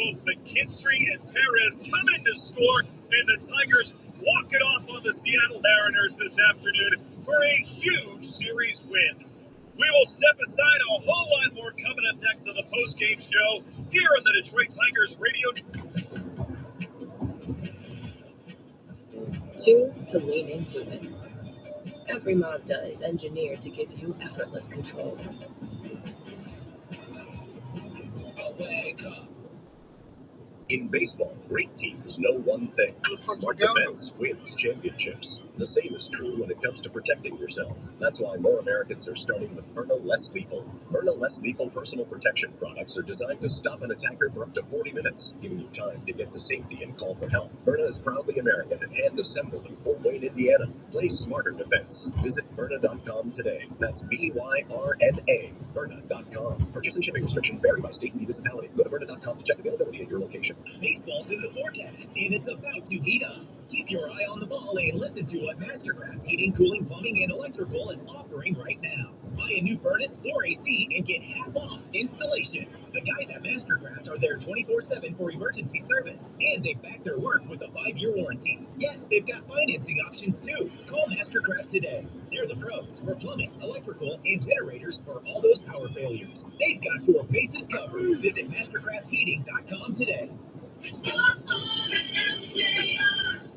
both McKinstry and Perez come in to score, and the Tigers walk it off on the Seattle Mariners this afternoon for a huge series win. We will step aside. A whole lot more coming up next on the post-game show here on the Detroit Tigers radio. Choose to lean into it. Every Mazda is engineered to give you effortless control. Wake up. In baseball, great teams know one thing. Smart defense wins championships. The same is true when it comes to protecting yourself. That's why more Americans are starting with Myrna Less Lethal. Myrna Less Lethal personal protection products are designed to stop an attacker for up to 40 minutes, giving you time to get to safety and call for help. Myrna is proudly American and hand-assembled in Fort Wayne, Indiana. Play smarter defense. Visit Myrna.com today. That's Byrna. Myrna.com. Purchase and shipping restrictions vary by state and municipality. Go to Myrna.com to check availability at your location. Baseball's in the forecast, and it's about to heat up. Keep your eye on the ball and listen to what Mastercraft Heating, Cooling, Plumbing, and Electrical is offering right now. Buy a new furnace or AC and get half off installation. The guys at Mastercraft are there 24/7 for emergency service, and they back their work with a 5-year warranty. Yes, they've got financing options too. Call Mastercraft today. They're the pros for plumbing, electrical, and generators for all those power failures. They've got your bases covered. Visit MastercraftHeating.com today.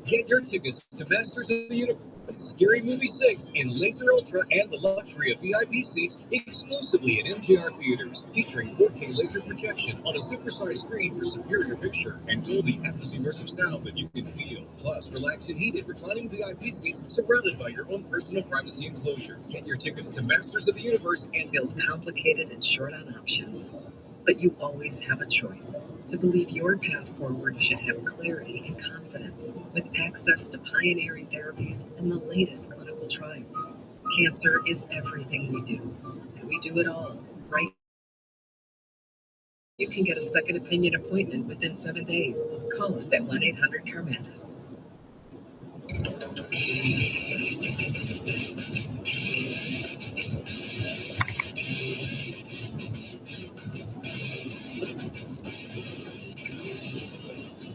Get your tickets to Masters of the Universe, Scary Movie 6 in Laser Ultra, and the luxury of VIP seats exclusively in MJR Theaters, featuring 4K laser projection on a supersized screen for superior picture and Dolby Atmos immersive sound that you can feel. Plus, relaxed and heated reclining VIP seats surrounded by your own personal privacy enclosure. Get your tickets to Masters of the Universe and Feels complicated and short on options. But you always have a choice. To believe your path forward, you should have clarity and confidence with access to pioneering therapies and the latest clinical trials. Cancer is everything we do, and we do it all right. You can get a second opinion appointment within 7 days. Call us at 1-800-CARMANUS.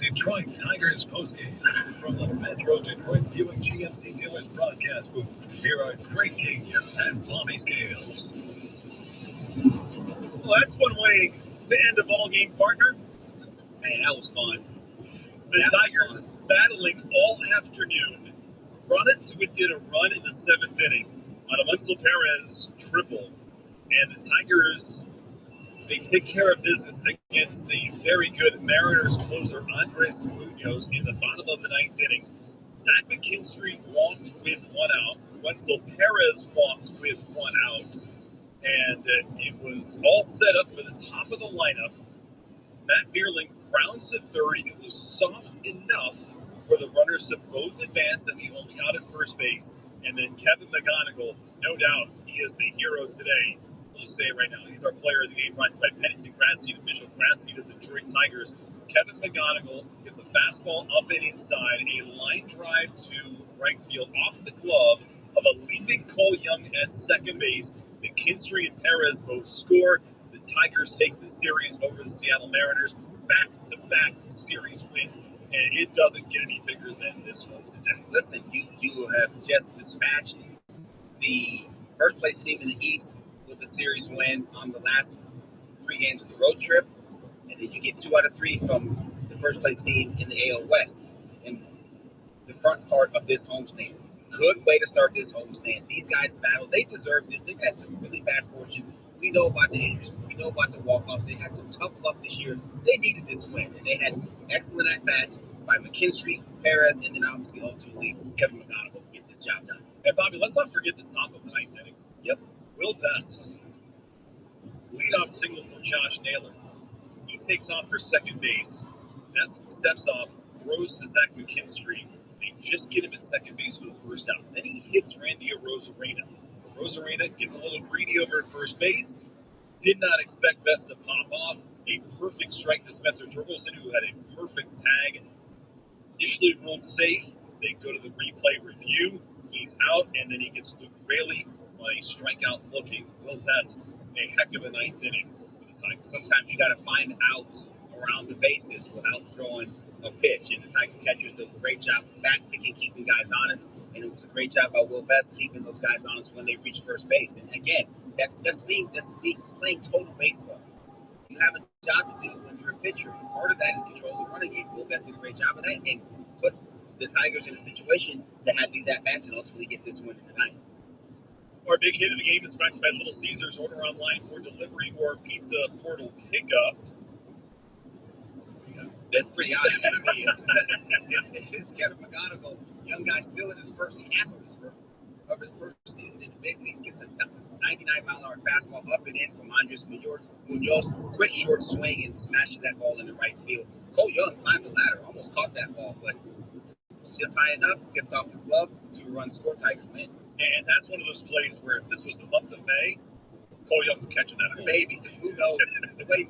Detroit Tigers postgame from the Metro Detroit Buick GMC Dealers broadcast booth. Here are Craig Kenya and Bobby Scales. Well, that's one way to end a ball game, partner. Man, that was fun. The Tigers battling all afternoon. Brought it to within a run in the 7th inning on a Wenzel Perez triple. And the Tigers, they take care of business against the very good Mariners closer, Andres Munoz, in the bottom of the 9th inning. Zach McKinstry walked with 1 out. Wenzel Perez walked with 1 out. And it was all set up for the top of the lineup. Matt Bierling grounds to third. It was soft enough for the runners to both advance and the only out at first base. And then Kevin McGonigal, no doubt, he is the hero today. We'll just say it right now. He's our player of the game, brought to you by Pennington Grass Seed, official grass seed of the Detroit Tigers. Kevin McGonigal gets a fastball up and inside, a line drive to right field off the glove of a leaping Cole Young at second base. McKinstry and Perez both score. The Tigers take the series over the Seattle Mariners. Back-to-back series wins, and it doesn't get any bigger than this one today. Listen, you have just dispatched the first place team in the East with the series win on the last 3 games of the road trip, and then you get 2 out of 3 from the first place team in the AL West in the front part of this homestand. Good way to start this homestand. These guys battled. They deserved this. They've had some really bad fortune. We know about the injuries. We know about the walk-offs. They had some tough luck this year. They needed this win, and they had excellent at-bats by McKinstry, Perez, and then obviously ultimately Kevin McGonigal to get this job done. And Bobby, let's not forget the top of the 9th inning. Yep. Will Vest, leadoff single from Josh Naylor. He takes off for second base. Vest steps off, throws to Zach McKinstry. They just get him at second base for the first out. Then he hits Randy Arozarena. Arozarena getting a little greedy over at first base. Did not expect Vest to pop off. A perfect strike to Spencer Torkelson, who had a perfect tag. Initially ruled safe. They go to the replay review. He's out, and then he gets Luke Raley on a strikeout looking Will Vest. A heck of a 9th inning for the Tigers. Sometimes you got to find out around the bases without throwing a pitch. And the Tiger catchers did a great job back picking, keeping guys honest. And it was a great job by Will Best keeping those guys honest when they reach first base. And again, that's playing total baseball. You have a job to do when you're a pitcher. Part of that is control the running game. Will Best did a great job of that and put the Tigers in a situation to have these at-bats and ultimately get this win in the ninth. Our big hit of the game is sponsored by Little Caesars. Order online for delivery or pizza portal pickup. That's pretty obvious to me. It's Kevin McGonigal, young guy still in his first half of his first season in the big leagues, gets a 99-mile-an-hour fastball up and in from Andres Munoz. Quick short swing and smashes that ball into right field. Cole Young climbed the ladder, almost caught that ball, but just high enough, tipped off his glove, 2-run score, Tigers win. And that's one of those plays where if this was the month of May, Cole Young's catching that ball. Maybe. Who knows? the way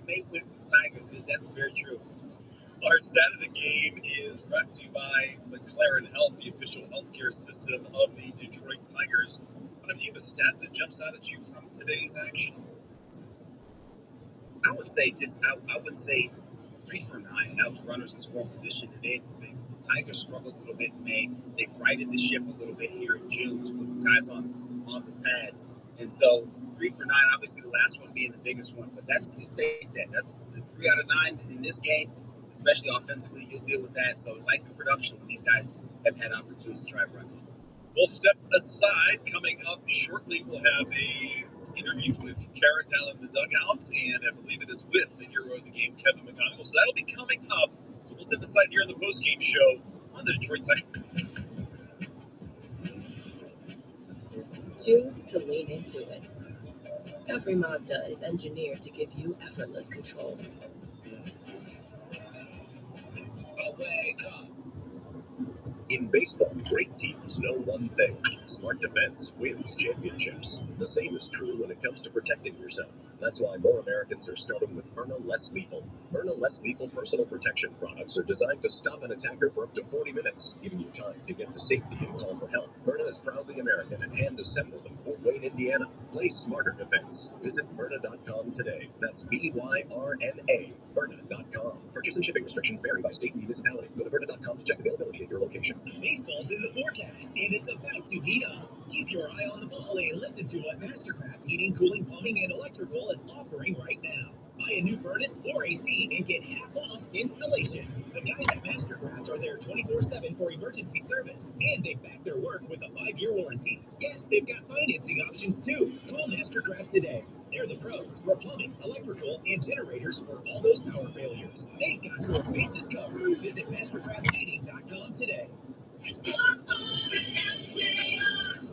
May went for the Tigers, that's very true. Our stat of the game is brought to you by McLaren Health, the official healthcare system of the Detroit Tigers. Want to give a stat that jumps out at you from today's action? I would say 3 for 9. That was runners in scoring position today. The Tigers struggled a little bit in May. They've righted the ship a little bit here in June with guys on the pads. And so 3 for 9, obviously the last one being the biggest one. But you take that. That's the 3 out of 9 in this game, especially offensively. You'll deal with that. So like the production when these guys have had opportunities to drive runs in. We'll step aside. Coming up shortly, we'll have a interview with Kara down in the dugout, and I believe it is with the hero of the game, Kevin McGonigal. So that'll be coming up. So we'll step aside here in the post-game show on the Detroit Tigers. Choose to lean into it. Every Mazda is engineered to give you effortless control. Wake up. In baseball, great teams know one thing. Smart defense wins championships. The same is true when it comes to protecting yourself. That's why more Americans are starting with Byrna Less Lethal. Byrna Less Lethal personal protection products are designed to stop an attacker for up to 40 minutes, giving you time to get to safety and call for help. Byrna is proudly American and hand-assembled in Fort Wayne, Indiana. Play smarter defense. Visit Byrna.com today. That's BYRNA. Byrna.com. Purchase and shipping restrictions vary by state and municipality. Go to Byrna.com to check availability at your location. Baseball's in the forecast, and it's about to heat up. Keep your eye on the ball and listen to what Mastercraft Heating, Cooling, Plumbing, and Electrical is offering right now. Buy a new furnace or AC and get half off installation. The guys at Mastercraft are there 24/7 for emergency service, and they back their work with a 5-year warranty. Yes, they've got financing options too. Call Mastercraft today. They're the pros for plumbing, electrical, and generators for all those power failures. They've got your bases covered. Visit MastercraftHeating.com today.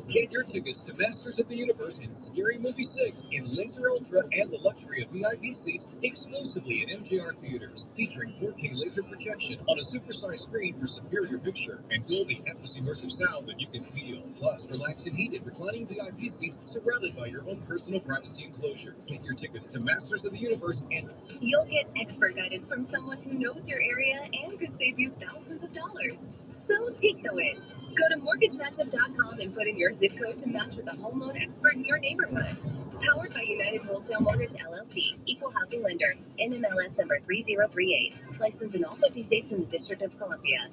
Get your tickets to Masters of the Universe and Scary Movie 6 in Laser Ultra and the luxury of VIP seats exclusively at MJR Theaters, featuring 4K laser projection on a supersized screen for superior picture and Dolby Atmos immersive sound that you can feel. Plus, relaxed and heated reclining VIP seats surrounded by your own personal privacy enclosure. Get your tickets to Masters of the Universe and you'll get expert guidance from someone who knows your area and could save you thousands of dollars. So take the win. Go to mortgagematchup.com and put in your zip code to match with a home loan expert in your neighborhood. Powered by United Wholesale Mortgage LLC, Equal Housing Lender, NMLS number 3038. Licensed in all 50 states and the District of Columbia.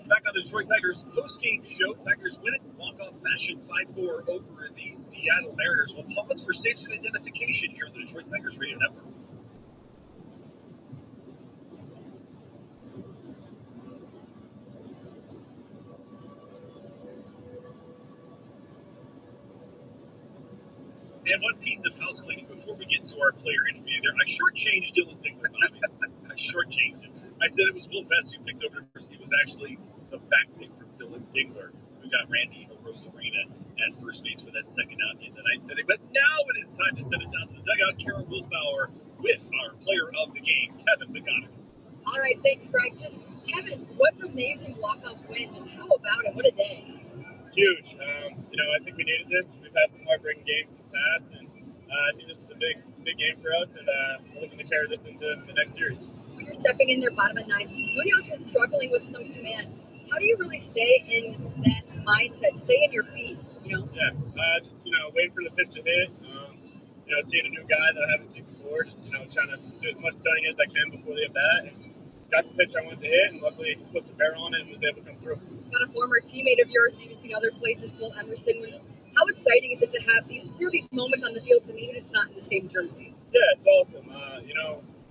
Back on the Detroit Tigers post-game show, Tigers win it, walk-off fashion 5-4 over the Seattle Mariners. We'll pause for station identification here on the Detroit Tigers Radio Network. And one piece of house cleaning before we get to our player interview there. I shortchanged Dylan Dingler, Bobby. I shortchanged him. I said it was Will Vest who picked over first. It was actually the back pick from Dylan Dingler, who got Randy Arozarena at first base for that second out in the ninth inning. But now it is time to send it down to the dugout. Kara Wolfbauer with our player of the game, Kevin McGonigal. All right, thanks, Greg. Just, Kevin, what an amazing walk-off win. Just how about it? What a day. Huge. I think we needed this. We've had some heartbreaking games in the past, and I think this is a big game for us, and we're looking to carry this into the next series. when you're stepping in there bottom of 9, Munoz was struggling with some command. How do you really stay in that mindset, stay in your feet, you know? Yeah, just, waiting for the pitch to hit. Seeing a new guy that I haven't seen before, just, trying to do as much studying as I can before the at-bat. And got the pitch I wanted to hit, and luckily put some barrel on it and was able to come through. Got a former teammate of yours, you've seen other places, Will Emerson. How exciting is it to have these moments on the field, and even if it's not in the same jersey? Yeah, it's awesome.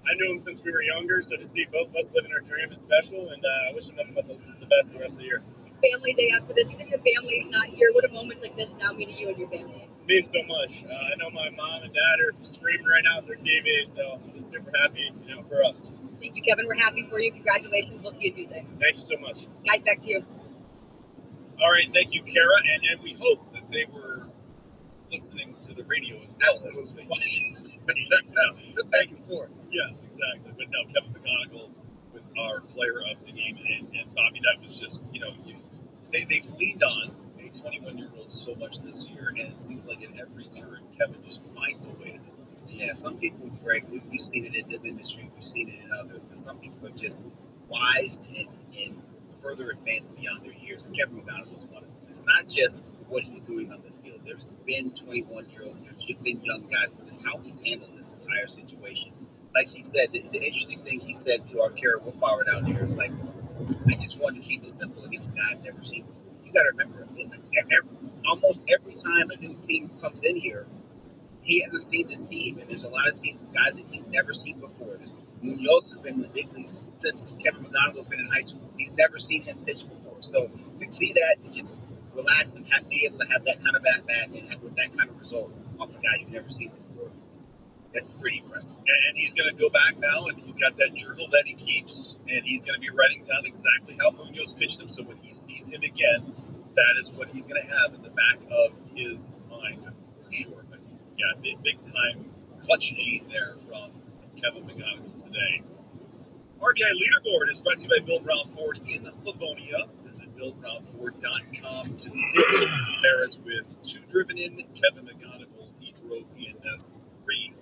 I knew him since we were younger, so to see both of us living our dream is special, and I wish him nothing but the best the rest of the year. It's family day after this. Even if your family's not here, what a moment like this now meaning you and your family? It means so much. I know my mom and dad are screaming right now at their TV, so I'm just super happy, for us. Thank you, Kevin. We're happy for you. Congratulations. We'll see you Tuesday. Thank you so much. Guys, back to you. All right, thank you, Kara, and we hope that they were listening to the radio as well as watching. The back and forth. Yes, exactly. But no, Kevin McGonigal was our player of the game, and Bobby, that was just, they've leaned on a 21-year-old so much this year, and it seems like in every turn, Kevin just finds a way to do it. Yeah, some people, Greg, we've seen it in this industry, we've seen it in others, but some people are just wise and further advanced beyond their years, and Kevin McGonigal is one of them. It's not just what he's doing on the field. There's been 21-year-olds, there's been young guys, but it's how he's handled this entire situation. Like he said, the interesting thing he said to our Kara Wolfbauer down there is like, I just wanted to keep it simple against a guy I've never seen before. You got to remember, almost every time a new team comes in here, he hasn't seen this team, and there's a lot of guys that he's never seen before. Munoz has been in the big leagues since Kevin McGonigal's been in high school. He's never seen him pitch before. So to see that, to just relax and be able to have that kind of at-bat and with that kind of result off a guy you've never seen before, that's pretty impressive. And he's going to go back now, and he's got that journal that he keeps, and he's going to be writing down exactly how Munoz pitched him. So when he sees him again, that is what he's going to have in the back of his mind for sure. But yeah, big time clutch gene there from Kevin McGonigal today. RBI Leaderboard is brought to you by Bill Brown Ford in Livonia. Visit BillBrownFord.com today to compare us with 2 driven in. Kevin McGonigal, he drove in 3.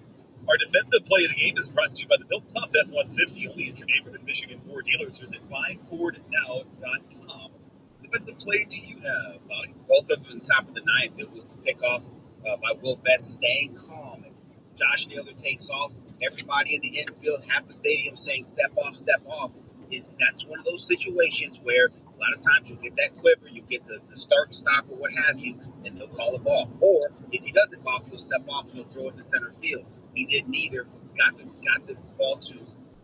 Our defensive play of the game is brought to you by the Built Tough F-150, only at your neighborhood Michigan Ford dealers. Visit buyfordnow.com. Defensive play do you have, Bobby? Both of them top of the 9th. It was the pickoff by Will Best, staying calm. Josh Naylor takes off. Everybody in the infield, half the stadium saying step off, step off. That's one of those situations where a lot of times you'll get that quiver, you get the start and stop or what have you, and they'll call a ball. Or if he doesn't balk, he'll step off and he'll throw it in the center field. He did neither. Got the ball to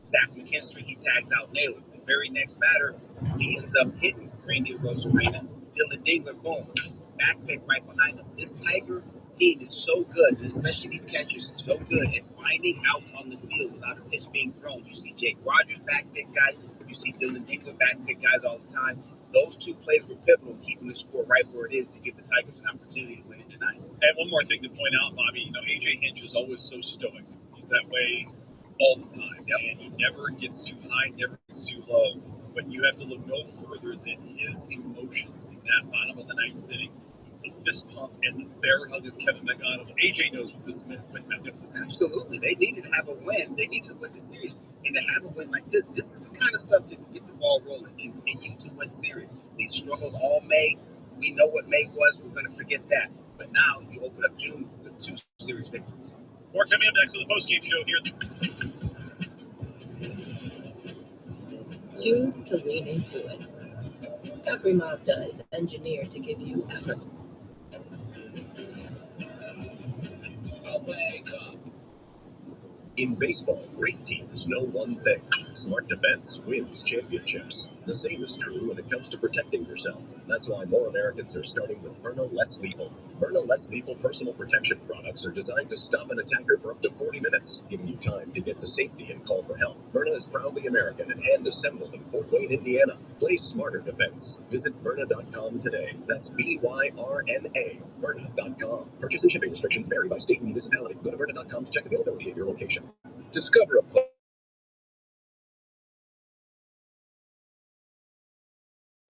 Zach McKinstry. He tags out Naylor. The very next batter, he ends up hitting Randy Rosarena. Dylan Dingler, boom, back pick right behind him. This Tiger team is so good, and especially these catchers, is so good at finding out on the field without a pitch being thrown. You see Jake Rogers back pick guys. You see Dylan Dingler back pick guys all the time. Those 2 plays were pivotal in keeping the score right where it is to give the Tigers an opportunity to win it tonight. And one more thing to point out, Bobby, AJ Hinch is always so stoic. He's that way all the time. Yep. And he never gets too high, never gets too low. But you have to look no further than his emotions in that bottom of the 9th inning. The fist pump and the bear hug of Kevin McGonigal. AJ knows what this meant. Absolutely. They needed to have a win. They needed to win the series. And to have a win like this is the kind of stuff that can get the ball rolling, continue to win series. They struggled all May. We know what May was. We're going to forget that. But now you open up June with 2 series victories. More coming up next with the postgame show here. Choose to lean into it. Every Mazda is engineered to give you effort. In baseball, great teams know one thing. Smart defense wins championships. The same is true when it comes to protecting yourself. That's why more Americans are starting with Byrna Less Lethal. Byrna Less Lethal personal protection products are designed to stop an attacker for up to 40 minutes, giving you time to get to safety and call for help. Byrna is proudly American and hand-assembled in Fort Wayne, Indiana. Play smarter defense. Visit Byrna.com today. That's BYRNA. Byrna.com. Purchase and shipping restrictions vary by state and municipality. Go to Byrna.com to check availability at your location. Discover a play.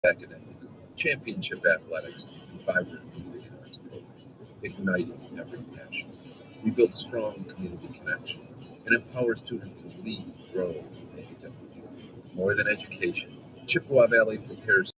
Academics, championship athletics, and vibrant music and arts programs, igniting every passion. We build strong community connections and and empower students to lead, grow, and make a difference. More than education, Chippewa Valley prepares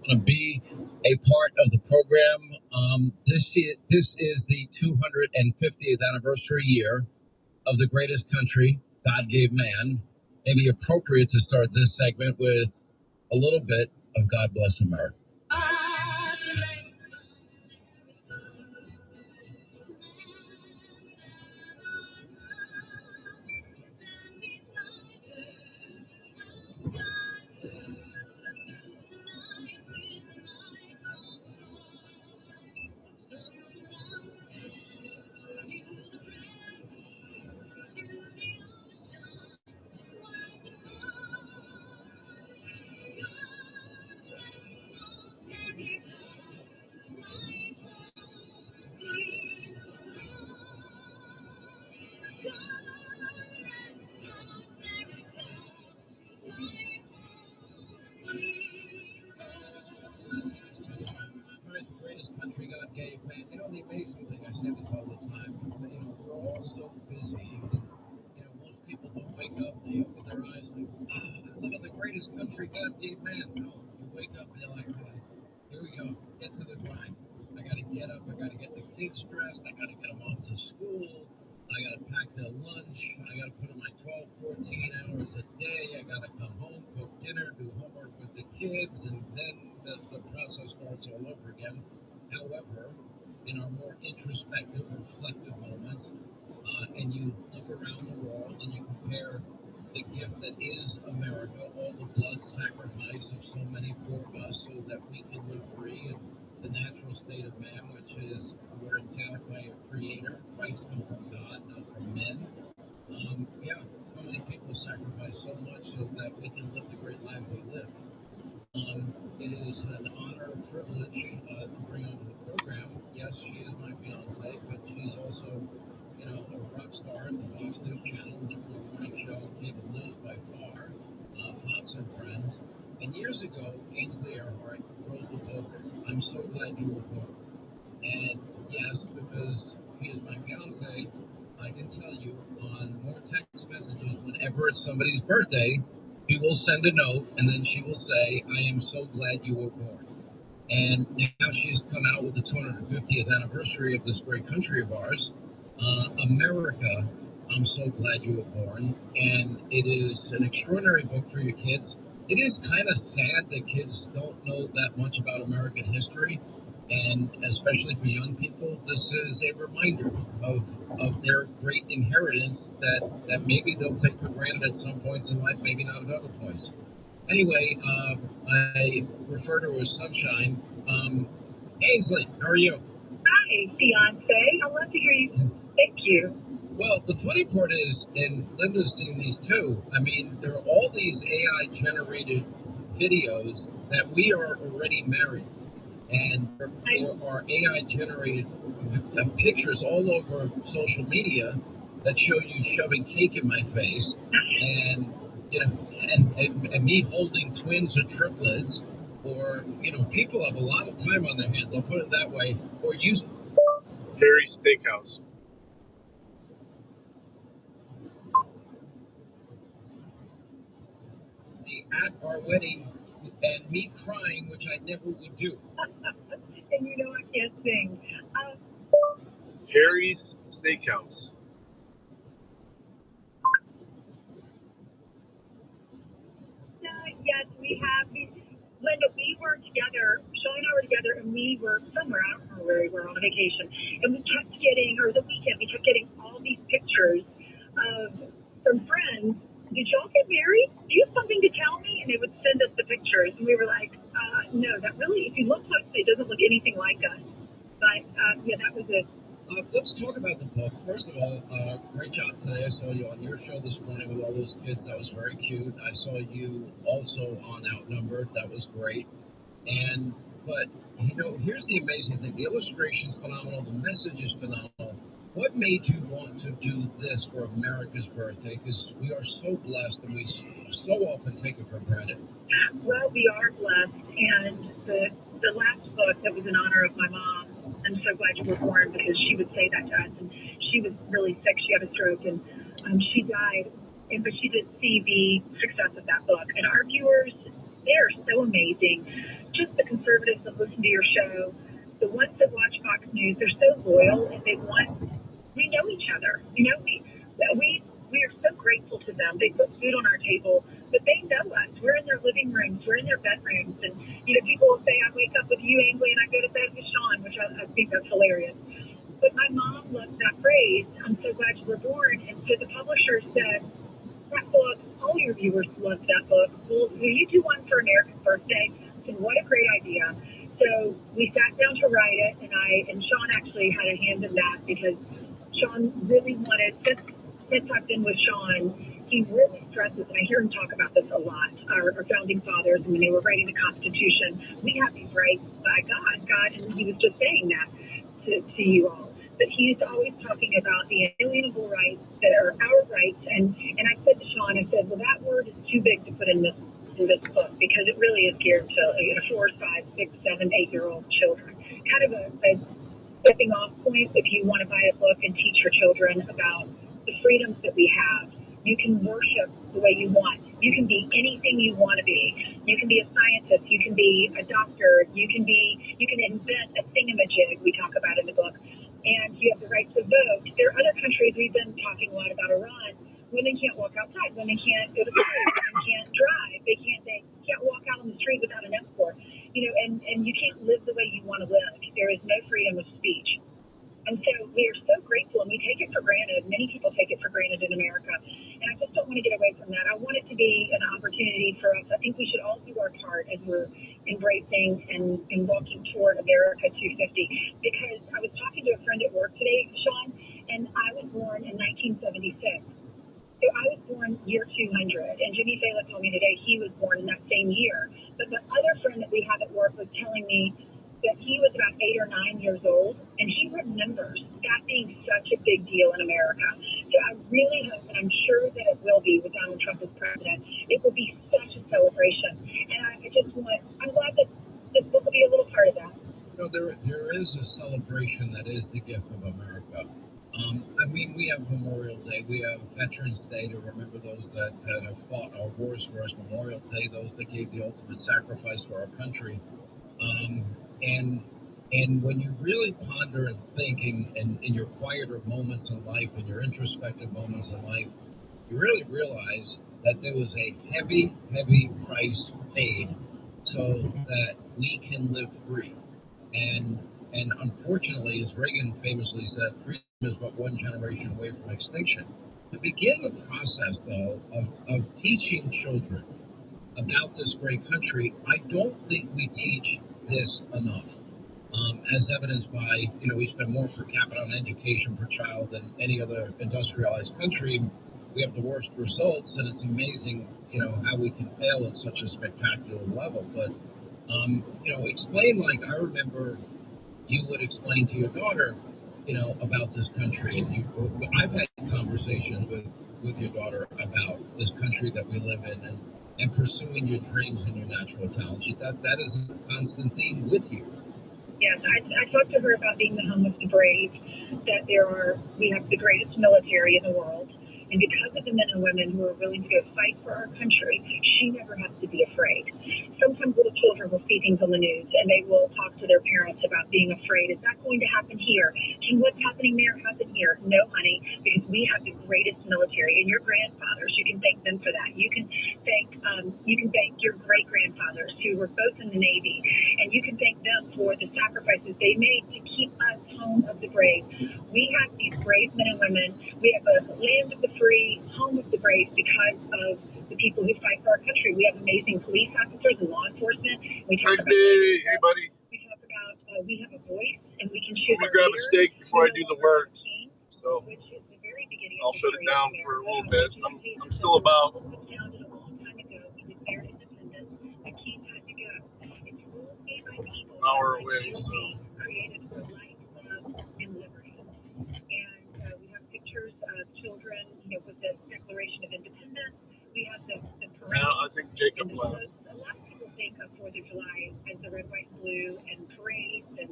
to be a part of the program. This is the 250th anniversary year of the greatest country God gave man. Maybe appropriate to start this segment with a little bit of God Bless America. The greatest country God gave man. You know, the amazing thing, I say this all the time, you know, we're all so busy. And, you know, most people don't wake up, they open their eyes like, look at the greatest country God gave man. No, you wake up and you're like, here we go, get to the grind. I got to get up, I got to get the kids dressed, I got to get them off to school, I got to pack their lunch, I got to put in my 12, 14 hours a day, I got to come home, cook dinner, do homework with the kids, and then the process starts all over again. However, in our more introspective, reflective moments, and you look around the world and you compare the gift that is America, all the blood sacrifice of so many for us so that we can live free, and the natural state of man, which is we're endowed by a creator, rights come from God, not from men. Yeah, how many people sacrifice so much so that we can live the great lives we live? It is an honor and privilege to bring onto the program. Yes, she is my fiance, but she's also, you know, a rock star at the Fox News Channel, number one morning show, cable news by far, Fox and Friends. And years ago, Ainsley Earhart wrote the book, I'm So Glad You Were Born. And yes, because he is my fiance, I can tell you on more text messages, whenever it's somebody's birthday, he will send a note and then she will say, I am so glad you were born. And now she's come out with the 250th anniversary of this great country of ours, America. I'm so glad you were born. And it is an extraordinary book for your kids. It is kind of sad that kids don't know that much about American history. And especially for young people, this is a reminder of their great inheritance that maybe they'll take for granted at some points in life, maybe not at other points. Anyway, I refer to her as Sunshine. Ainsley, how are you? Hi, fiance. I love to hear you. Thank you. Well, the funny part is, and Linda's seen these too, I mean, there are all these AI-generated videos that we are already married. And there are AI-generated pictures all over social media that show you shoving cake in my face. And and me holding twins or triplets, or people have a lot of time on their hands. I'll put it that way. Or use Harry's Steakhouse. at our wedding and me crying, which I never would do. And you know I can't sing. Harry's Steakhouse. Yes, we have. Linda, we were together. Sean and I were together, and we were somewhere. I don't remember where we were on a vacation, and we kept getting, or the weekend, we kept getting all these pictures from friends. Did y'all get married? Do you have something to tell me? And they would send us the pictures, and we were like, no, that really, if you look closely, it doesn't look anything like us. But yeah, that was it. Let's talk about the book. First of all, great job today. I saw you on your show this morning with all those kids. That was very cute. I saw you also on Outnumbered. That was great. But here's the amazing thing. The illustration's phenomenal. The message is phenomenal. What made you want to do this for America's birthday? Because we are so blessed and we so often take it for granted. Well, we are blessed. And the last book that was in honor of my mom, I'm so glad you were born, because she would say that to us. And she was really sick. She had a stroke, and she died. But she did see the success of that book. And our viewers, they are so amazing. Just the conservatives that listen to your show, the ones that watch Fox News, they're so loyal, and we know each other. We are so grateful to them. They put food on our table, but they know us. We're in their living rooms. We're in their bedrooms. And, people will say, I wake up with you, Ainsley, and I go to bed with Sean, which I think that's hilarious. But my mom loves that phrase, I'm so glad you were born. And so the publisher said, that book, all your viewers love that book. Will you do one for America's birthday? And what a great idea. So we sat down to write it, and Sean actually had a hand in that, because Sean really wanted, since I've been with Sean, he really stresses, and I hear him talk about this a lot, our founding fathers, and when they were writing the Constitution, we have these rights by God, and he was just saying that to you all. But he's always talking about the inalienable rights that are our rights, and I said to Sean, I said, well, that word is too big to put in this book, because it really is geared to 4, 5, 6, 7, 8-year-old children. Kind of a stepping off point if you want to buy a book and teach your children about the freedoms that we have. You can worship the way you want. You can be anything you want to be. You can be a scientist. You can be a doctor. You can invent a thingamajig we talk about in the book. And you have the right to vote. There are other countries, we've been talking a lot about Iran. Women can't walk outside. Women can't go to school. Women can't drive. They can't walk out on the street without an escort. And you can't live the way you want to live. There is no freedom of speech. And so we are so grateful, and we take it for granted. Many people take it for granted in America. And I just don't want to get away from that. I want it to be an opportunity for us. I think we should all do our part as we're embracing and walking toward America 250. Because I was talking to a friend at work today, Sean, and I was born in 1976. So I was born year 200, and Jimmy Fallon told me today he was born in that same year. But the other friend that we have at work was telling me that he was about 8 or 9 years old, and he remembers that being such a big deal in America. So I really hope, and I'm sure that it will be with Donald Trump as president, it will be such a celebration. And I'm glad that this book will be a little part of that. There is a celebration that is the gift of America. We have Memorial Day, we have Veterans Day to remember those that have fought our wars for us, Memorial Day, those that gave the ultimate sacrifice for our country. And when you really ponder and think in your quieter moments in life, in your introspective moments in life, you really realize that there was a heavy, heavy price paid so that we can live free. And unfortunately, as Reagan famously said, freedom is but one generation away from extinction. To begin the process, though, of teaching children about this great country, I don't think we teach this enough. As evidenced by, we spend more per capita on education per child than any other industrialized country. We have the worst results, and it's amazing, how we can fail at such a spectacular level. But, explain, like I remember you would explain to your daughter, about this country. And I've had conversations conversation with your daughter about this country that we live in and pursuing your dreams and your natural talents. That is a constant theme with you. Yes, I talked to her about being the home of the brave, that we have the greatest military in the world. And because of the men and women who are willing to go fight for our country, she never has to be afraid. Sometimes little children will see things on the news and they will talk to their parents about being afraid. Is that going to happen here? Can what's happening there happen here? No, honey, because we have the greatest military. And your grandfathers, you can thank them for that. You can thank your great grandfathers who were both in the Navy, and you can thank them for the sacrifices they made to keep us home of the brave. We have these brave men and women. We have a land of the free, home of the brave because of the people who fight for our country. We have amazing police officers and law enforcement. We talk about, hey, buddy. We talk about we have a voice and we can choose. I'm gonna grab a steak before I do the work, so which is the very beginning. I'll shut it down for a little bit. I'm still about. An hour away, so. Created for life, love, and liberty. And we have pictures of children, with the Declaration of Independence. We have the parade. Yeah, I think Jacob left. A lot of people think of 4th of July as the red, white, and blue, and parades and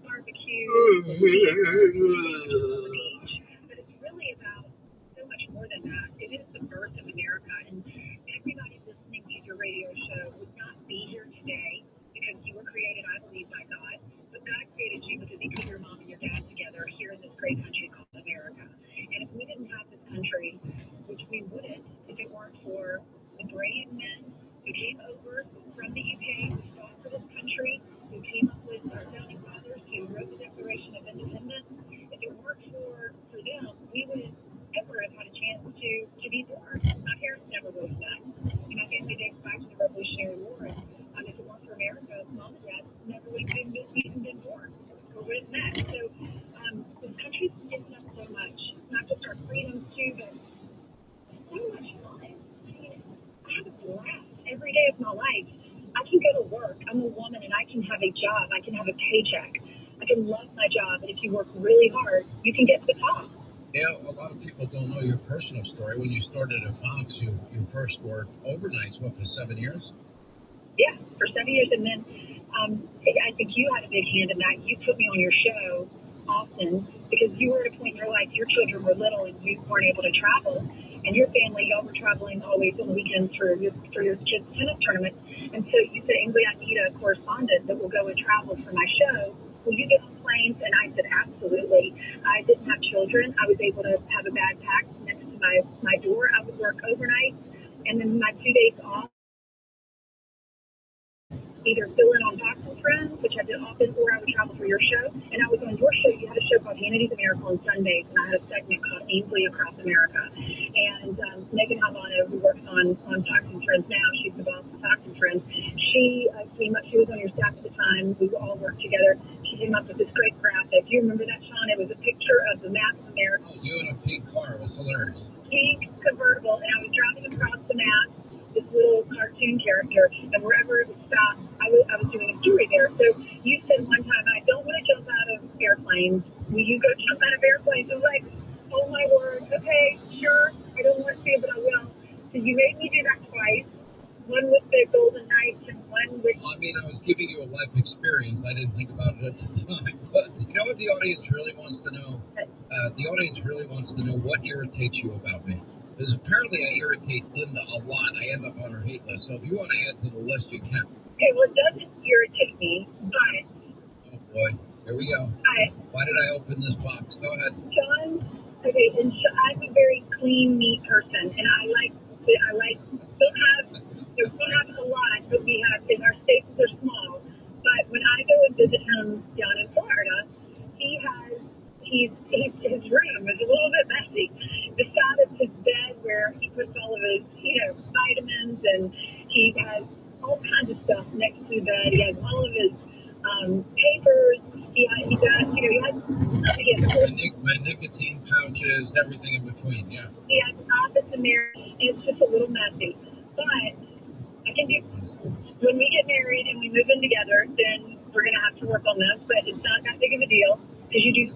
barbecues, and beach. But it's really about so much more than that. It is the birth of America, and everybody listening to your radio show would not be here today because you were created, I believe, by God. But God created you because He put your mom and your dad together here in this great country called America. And if we didn't have this country, which we wouldn't if it weren't for the brave men who came over from the UK, who fought for this country, who came up with our founding fathers, who wrote the Declaration of Independence, if it weren't for them, we wouldn't ever have had a chance to be born. My parents never would have met. And my family dates back to the Revolutionary War. And if it weren't for America, mom and dad never would have even been born or would have met. So this country's given us so much, not just our freedoms too, but so much fun. I mean, I have a blast every day of my life. I can go to work. I'm a woman and I can have a job. I can have a paycheck. I can love my job. And if you work really hard, you can get to the top. Yeah, a lot of people don't know your personal story. When you started at Fox, you first worked overnights, for 7 years? Yeah, for 7 years. And then I think you had a big hand in that. You put me on your show often because you were at a point in your life, your children were little and you weren't able to travel. And your family, y'all were traveling always on the weekends for your kids' tennis tournament. And so you said, Ainsley, I need a correspondent that will go and travel for my show. Will you get on planes? And I said, absolutely. I didn't have children. I was able to have a bag packed next to my door. I would work overnight. And then my 2 days off, either fill in on Fox and Friends, which I did often, or I would travel for your show. And I was on your show. You had a show called Hannity's America on Sundays, and I had a segment called Ainsley Across America. And Megan Havano, who works on Fox and Friends now, she's the boss of Fox and Friends. She came up. She was on your staff at the time. We all worked together. She came up with this great graphic. Do you remember that, Sean? It was a picture of the map of America. Oh, you in a pink car. It was hilarious. Pink convertible, and I was driving across the map, this little cartoon character, and wherever it would stop, I was doing a story there. So you said one time, I don't want to jump out of airplanes. Will you go jump out of airplanes? I was like, oh my word, okay, sure. I don't want to, but I will. So you made me do that twice. One with the Golden Knights and one with... Well, I mean, I was giving you a life experience. I didn't think about it at the time. But you know what the audience really wants to know? The audience really wants to know what irritates you about me. Because apparently I irritate Linda a lot. I end up on her hate list. So if you want to add to the list, you can. Okay, well, it doesn't irritate me, but... Oh, boy. Here we go. Why did I open this box? Go ahead. John, okay, and I'm a very clean, neat person, and don't have a lot, but we have, and our spaces are small. But when I go and visit him down in Florida, his room is a little bit messy. Beside of his bed where he puts all of his, vitamins, and he has all kinds of stuff next to the bed. He has all of his papers. He has my nicotine pouches, everything in between, yeah. He has an office in there, and it's just a little messy. But I can do, when we get married and we move in together, then we're going to have to work on this, but it's not that big of a deal, because you do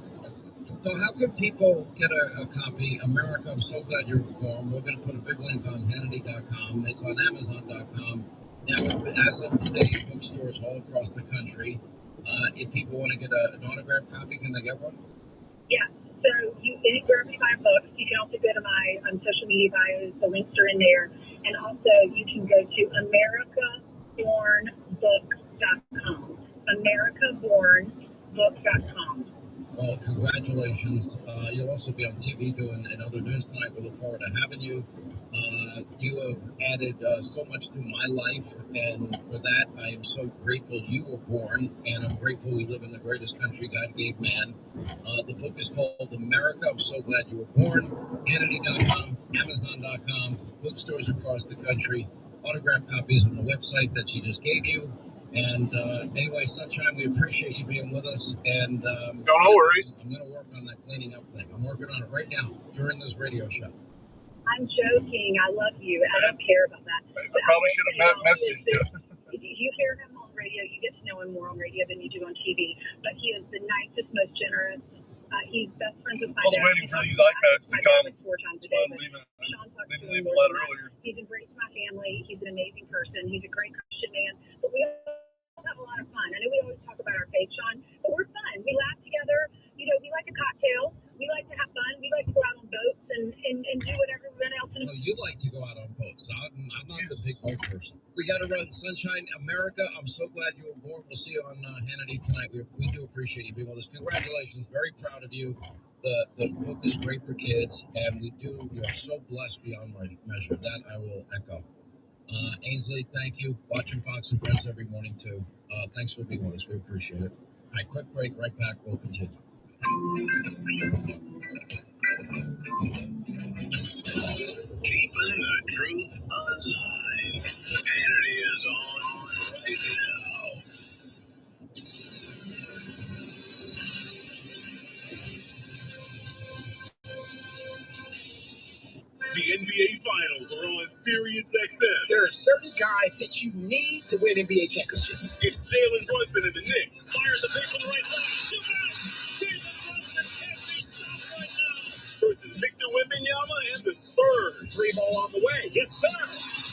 So how can people get a copy? America, I'm so glad you're born. We're going to put a big link on Hannity.com. It's on Amazon.com. Now, as of today, bookstores all across the country. If people want to get an autographed copy, can they get one? Yeah. So wherever you buy books, you can also go to my social media bios. The links are in there. And also you can go to AmericaBornBooks.com. AmericaBornBooks.com. Well, congratulations. You'll also be on TV doing another news tonight. We look forward to having you. You have added so much to my life, and for that, I am so grateful you were born, and I'm grateful we live in the greatest country God gave man. The book is called America, I'm So Glad You Were Born. Hannity.com, Amazon.com, bookstores across the country, autographed copies on the website that she just gave you. And anyway, Sunshine, we appreciate you being with us. And no worries. I'm going to work on that cleaning up thing. I'm working on it right now during this radio show. I'm joking. I love you. I don't care about that. I probably should have messaged you. If you hear him on radio, you get to know him more on radio than you do on TV. But he is the nicest, most generous. He's best friends with my dad. I was waiting for these iPads to come. Like 4 times a day. Didn't leave a letter earlier. He's embraced my family. He's an amazing person. He's a great Christian man. But we all have a lot of fun. I know we always talk about our faith, Sean, but we're fun. We laugh together. You know, we like a cocktail. We like to have fun. We like to go out on boats and do whatever everyone else. No, you like to go out on boats. I'm not the big boat person. We got to run Sunshine America. I'm so glad you were born. We'll see you on Hannity tonight. We do appreciate you being with us. Congratulations. Very proud of you. The book is great for kids, and we are so blessed beyond measure. That I will echo. Ainsley, thank you. Watching Fox and Friends every morning, too. Thanks for being with us. We appreciate it. All right, quick break. Right back. We'll continue. Keeping the truth alive. Hannity is on right now. The NBA Finals are on Sirius XM. There are certain guys that you need to win NBA championships. It's Jalen Brunson and the Knicks. Fires a pick from the right side. Jalen Brunson can't be stopped right now. Versus Victor Wembanyama and the Spurs. 3 ball on the way. Yes, sir.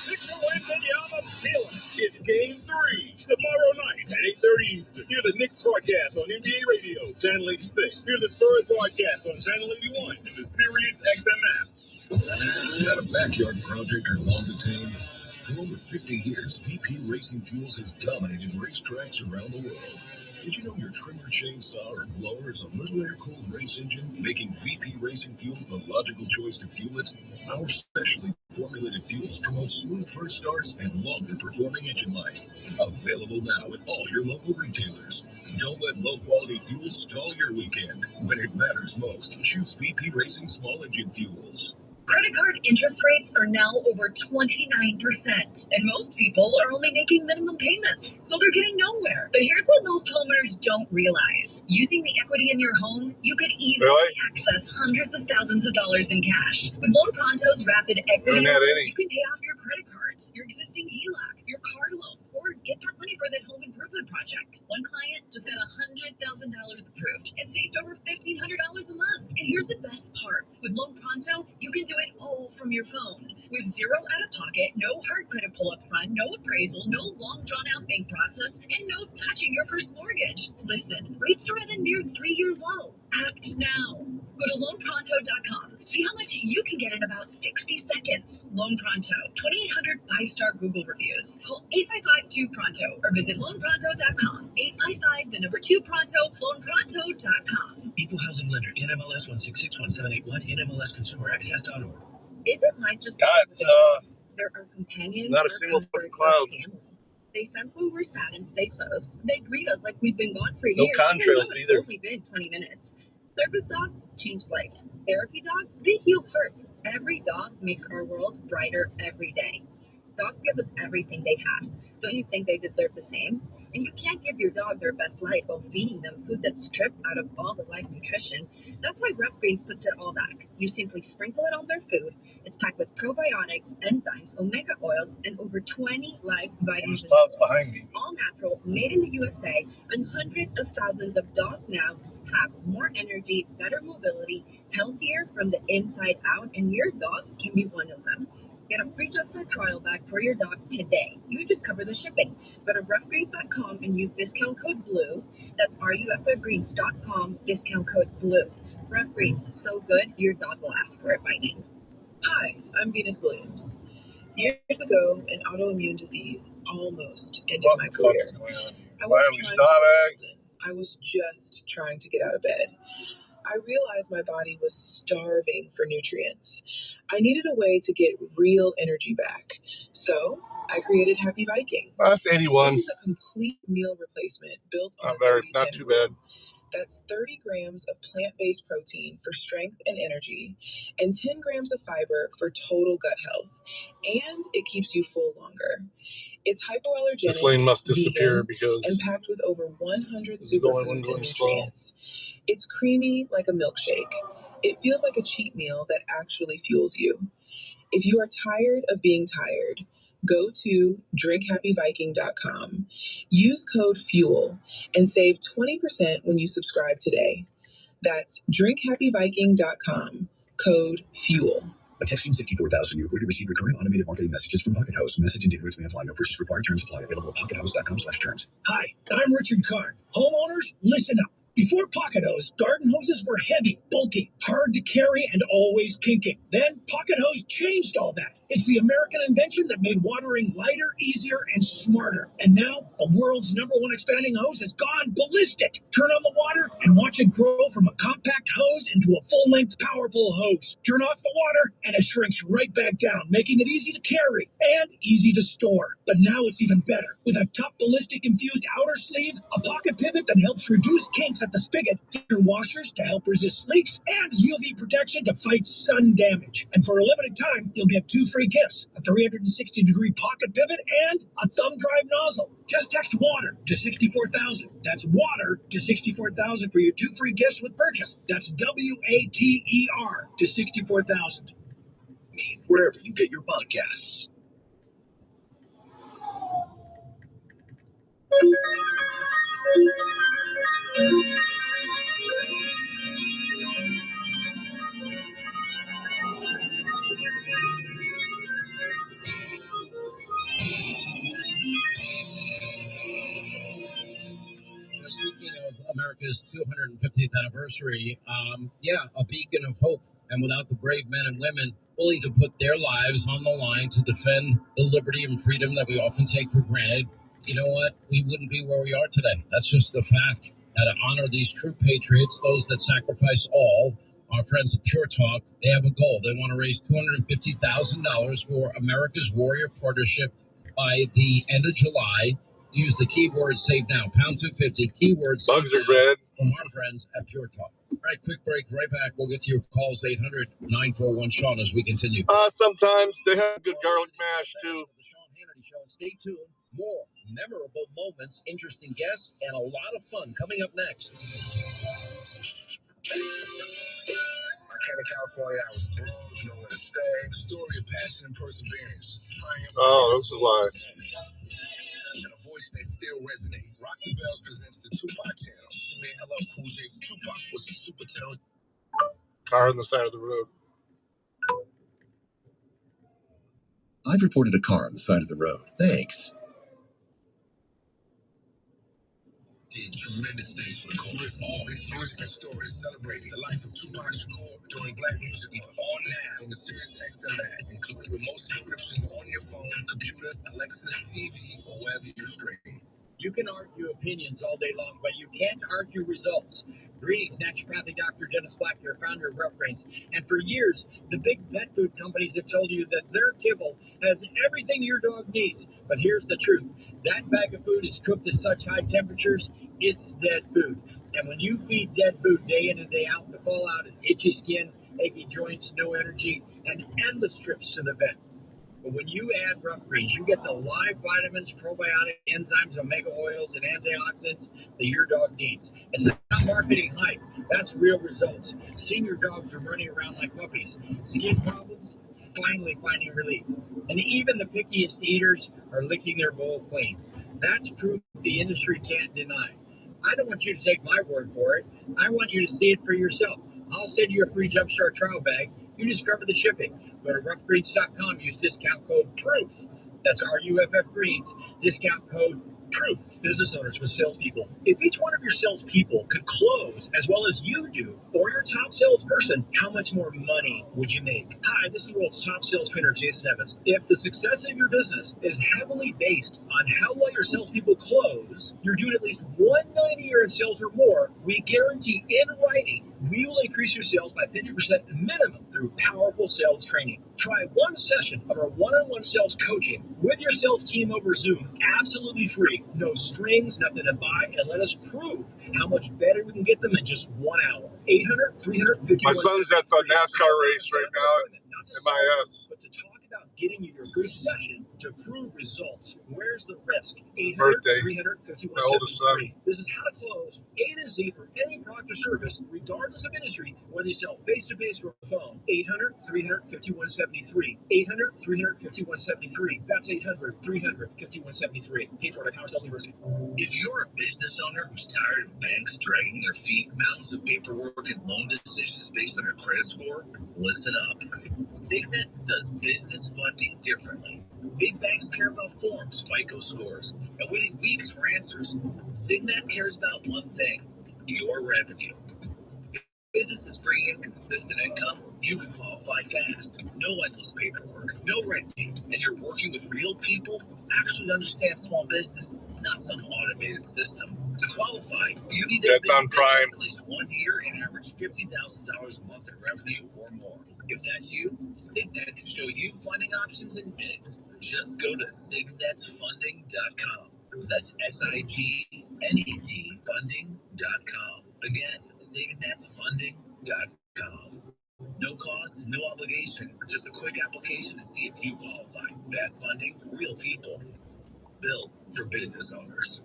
Victor Wembanyama feeling. It's Game 3 tomorrow night at 8:30 Eastern. Hear the Knicks broadcast on NBA Radio, Channel 86. Hear the Spurs broadcast on Channel 81 and the Sirius XM app. Got a backyard project or lawn to tame? For over 50 years, VP Racing Fuels has dominated racetracks around the world. Did you know your trimmer, chainsaw, or blower is a little air-cooled race engine, making VP Racing Fuels the logical choice to fuel it? Our specially formulated fuels promote smooth first starts and longer-performing engine life. Available now at all your local retailers. Don't let low-quality fuels stall your weekend. When it matters most, choose VP Racing Small Engine Fuels. Credit card interest rates are now over 29%, and most people are only making minimum payments, so they're getting nowhere. But here's what most homeowners don't realize. Using the equity in your home, you could easily access hundreds of thousands of dollars in cash. With Loan Pronto's rapid equity loan, you can pay off your credit cards, your existing HELOC, your car loans, or get that money for that home improvement project. One client just got $100,000 approved and saved over $1,500 a month. And here's the best part. With Loan Pronto, you can do it all from your phone. With zero out of pocket, no hard credit pull up front, no appraisal, no long drawn out bank process, and no touching your first mortgage. Listen, rates are at a near 3-year low. Act now. Go to loanpronto.com. See how much you can get in about 60 seconds. Loan Pronto, 2,800 5-star Google reviews. Call 855-2-PRONTO or visit loanpronto.com. 855-2-PRONTO, loanpronto.com. Equal housing lender, NMLS 1661781, NMLSconsumeraccess.org. Isn't life just there are companions? Not a single fucking cloud. Family. They sense when we're sad and stay close. They greet us like we've been gone for No years. contrails either. It's only been 20 minutes. Service dogs change lives. Therapy dogs, they heal hurts. Every dog makes our world brighter every day. Dogs give us everything they have. Don't you think they deserve the same? And you can't give your dog their best life while feeding them food that's stripped out of all the life nutrition. That's why Rough Greens puts it all back. You simply sprinkle it on their food. It's packed with probiotics, enzymes, omega oils, and over 20 live vitamins. Thoughts behind me. All natural, made in the USA, and hundreds of thousands of dogs now have more energy, better mobility, healthier from the inside out, and your dog can be one of them. Get a free Jump trial bag for your dog today. You just cover the shipping. Go to roughgreens.com and use discount code BLUE. That's RUFGreens.com, discount code BLUE. Rough Greens, so good, your dog will ask for it by name. Hi, I'm Venus Williams. Years ago, an autoimmune disease almost ended my career. I was just trying to get out of bed. I realized my body was starving for nutrients. I needed a way to get real energy back. So I created Happy Viking. That's 81. This is a complete meal replacement built on Not too bad. That's 30 grams of plant-based protein for strength and energy, and 10 grams of fiber for total gut health. And it keeps you full longer. It's hypoallergenic, This lane must disappear vegan, because and packed with over 100 superfoods and nutrients. It's creamy like a milkshake. It feels like a cheat meal that actually fuels you. If you are tired of being tired, go to drinkhappyviking.com. Use code FUEL and save 20% when you subscribe today. That's drinkhappyviking.com, code FUEL. Attention 64,000. You agree to receive recurring automated marketing messages from Pocket House. Message and data rates may apply. No purchase required. Terms apply. Available at pockethouse.com/terms. Hi, I'm Richard Karn. Homeowners, listen up. Before Pocket Hose, garden hoses were heavy, bulky, hard to carry, and always kinking. Then Pocket Hose changed all that. It's the American invention that made watering lighter, easier, and smarter. And now, the world's #1 expanding hose has gone ballistic. Turn on the water and watch it grow from a compact hose into a full-length, powerful hose. Turn off the water, and it shrinks right back down, making it easy to carry and easy to store. But now it's even better. With a tough ballistic-infused outer sleeve, a pocket pivot that helps reduce kinks at the spigot, thicker washers to help resist leaks, and UV protection to fight sun damage. And for a limited time, you'll get 2 free gifts: a 360-degree pocket pivot and a thumb drive nozzle. Just text WATER to 64,000. That's WATER to 64,000 for your 2 free gifts with purchase. That's WATER to 64,000. Wherever you get your podcasts. Speaking of America's 250th anniversary, a beacon of hope. And without the brave men and women willing to put their lives on the line to defend the liberty and freedom that we often take for granted, you know what? We wouldn't be where we are today. That's just the fact. Now, to honor these true patriots, those that sacrifice all, our friends at Pure Talk, they have a goal. They want to raise $250,000 for America's Warrior Partnership by the end of July. Use the keyword save now, pound 250, keyword save Bugs are now red. from our friends at Pure Talk. All right, quick break, right back. We'll get to your calls, 800-941-SEAN, as we continue. Sometimes they have good garlic mash, too. The Sean Hannity Show. Stay tuned. More memorable moments, interesting guests, and a lot of fun coming up next. I came to California, I was broke, nowhere to stay. Story of passion and perseverance. Oh, this is why. And a voice that still resonates. Rock the Bells presents the Tupac channel. Man, hello, Cool J. Tupac was a super talented. Car on the side of the road. I've reported a car on the side of the road. Thanks. Did tremendous things for the culture. All his years and stories celebrating the life of Tupac Shakur during Black Music Month. On now in the Sirius XM app, included with most subscriptions on your phone, computer, Alexa, TV, or wherever you stream. You can argue opinions all day long, but you can't argue results. Greetings, naturopathic Dr. Dennis Black, your founder of Rough Greens. And for years, the big pet food companies have told you that their kibble has everything your dog needs. But here's the truth. That bag of food is cooked at such high temperatures, it's dead food. And when you feed dead food day in and day out, the fallout is itchy skin, achy joints, no energy, and endless trips to the vet. But when you add Rough Greens, you get the live vitamins, probiotic enzymes, omega oils, and antioxidants that your dog needs. It's not marketing hype. That's real results. Senior dogs are running around like puppies. Skin problems, finally finding relief. And even the pickiest eaters are licking their bowl clean. That's proof the industry can't deny. I don't want you to take my word for it. I want you to see it for yourself. I'll send you a free Jumpstart trial bag. You just cover the shipping. Go to roughgreens.com. Use discount code PROOF. That's RUFF Greens. Discount code PROOF. Business owners with salespeople. If each one of your salespeople could close as well as you do, or your top salesperson, how much more money would you make? Hi, this is the world's top sales trainer, Jason Evans. If the success of your business is heavily based on how well your salespeople close, you're doing at least $1 million a year in sales or more, we guarantee in writing we will increase your sales by 50% minimum through powerful sales training. Try one session of our one-on-one sales coaching with your sales team over Zoom, absolutely free. No strings, nothing to buy, and let us prove how much better we can get them in just 1 hour. 800-350. My son's at the NASCAR race right now at MIS. But to talk about getting you your free session to prove results, where's the risk? His birthday. 800-350-173. My oldest son. This is how to close A to Z for any product or service, regardless of industry, whether you sell face-to-face or phone. 800-350-173. 800-350-173. That's 800-350-173. Paid for by Power Sales University. If you're a business owner who's tired of banks dragging their feet, mountains of paperwork, and loan decisions based on your credit score, listen up. Signet does business funding differently. Big banks care about forms, FICO scores, and waiting weeks for answers. Signet cares about one thing: your revenue. Businesses bring in consistent income, you can qualify fast. No endless paperwork, no red tape, and you're working with real people who actually understand small business, not some automated system. To qualify, you need to have been in business at least 1 year and average $50,000 a month in revenue or more. If that's you, Signet can show you funding options in minutes. Just go to signetfunding.com. That's SIGNET funding.com. Again, signetfunding.com. No cost, no obligation, just a quick application to see if you qualify. Fast funding, real people. Built for business owners.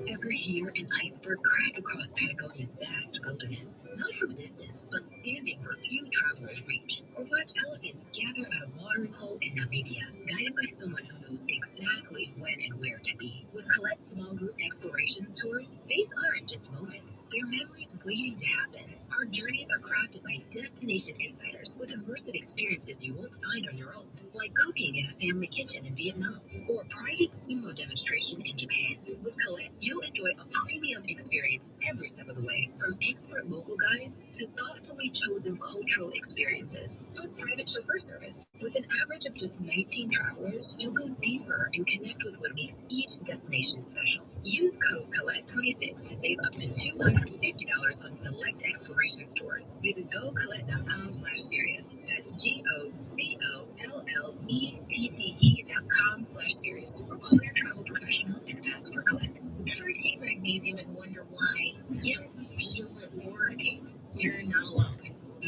Ever hear an iceberg crack across Patagonia's vast wilderness? Not from a distance, but standing where few travelers reach. Or watch elephants gather at a watering hole in Namibia, guided by someone who knows exactly when and where to be. With Colette's small group explorations tours, these aren't just moments. They're memories waiting to happen. Our journeys are crafted by destination insiders with immersive experiences you won't find on your own. Like cooking in a family kitchen in Vietnam, or a private sumo demonstration in Japan. With Colette, you'll enjoy a premium experience every step of the way, from expert local guides to thoughtfully chosen cultural experiences. Plus private chauffeur service. With an average of just 19 travelers, you'll go deeper and connect with what makes each destination special. Use code Colette26 to save up to $250 on select exploration stores. Visit gocolette.com/serious. That's GOCOLLETTE.com/serious. Or call your travel professional and ask for Colette. Ever take magnesium and wonder why you don't feel it working? You're not alone.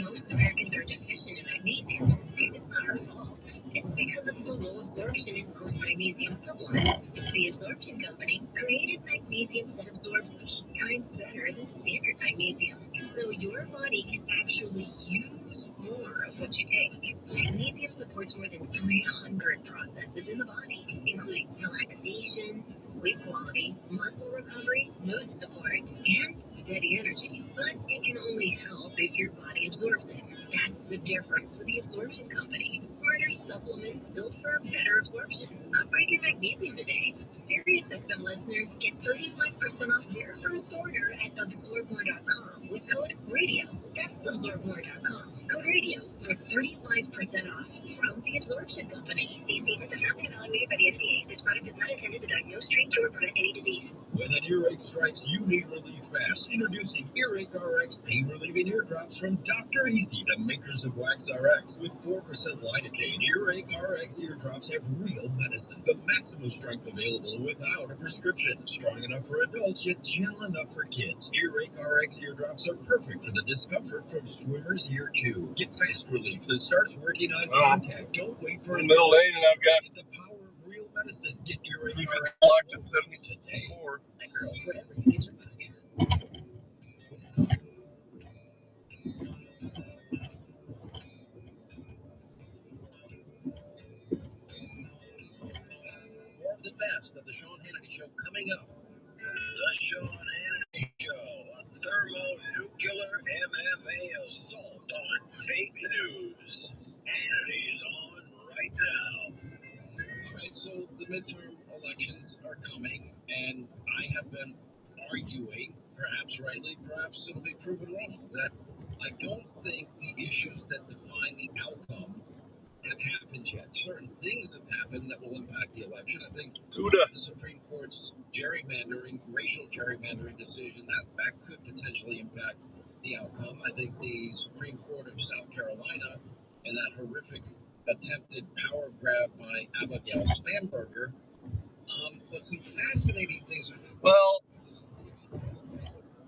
Most Americans are deficient in magnesium, and it's not our fault. It's because of the low absorption in most magnesium supplements. The Absorption Company created magnesium that absorbs 8 times better than standard magnesium, so your body can actually use more of what you take. Magnesium supports more than 300 processes in the body, including relaxation, sleep quality, muscle recovery, mood support, and steady energy. But it can only help if your body absorbs it. That's the difference with the Absorption Company. Smarter supplements built for better absorption. Upgrade your magnesium today. SiriusXM listeners get 35% off their first order at absorbmore.com with code RADIO. That's absorbmore.com. Code RADIO for 35% off from the Absorption Company. These statements have not been evaluated by the FDA. This product is not intended to diagnose, treat, cure, or prevent any disease. When an earache strikes, you need relief fast. Introducing Earache RX pain relieving ear drops from Dr. Easy, the makers of Wax RX. With 4% lidocaine, Earache RX eardrops have real medicine. The maximum strength available without a prescription. Strong enough for adults, yet gentle enough for kids. Earache RX eardrops are perfect for the discomfort from swimmer's ear too. Get fast relief that starts working on contact. Don't wait for a middle lane, and I've got the power of real medicine. Get Earache RX locked at 74. Girls, whatever you get your podcast. More of the best of the Sean Hannity Show coming up. The Sean Hannity assault on fake news. Hannity's on right now. All right, so the midterm elections are coming, and I have been arguing, perhaps rightly, perhaps it'll be proven wrong, that I don't think the issues that define the outcome have happened yet. Certain things have happened that will impact the election. I think the Supreme Court's gerrymandering, racial gerrymandering decision, that could potentially impact the outcome. I think the Supreme Court of South Carolina and that horrific attempted power grab by Abigail Spanberger, but some fascinating things are happening. Well,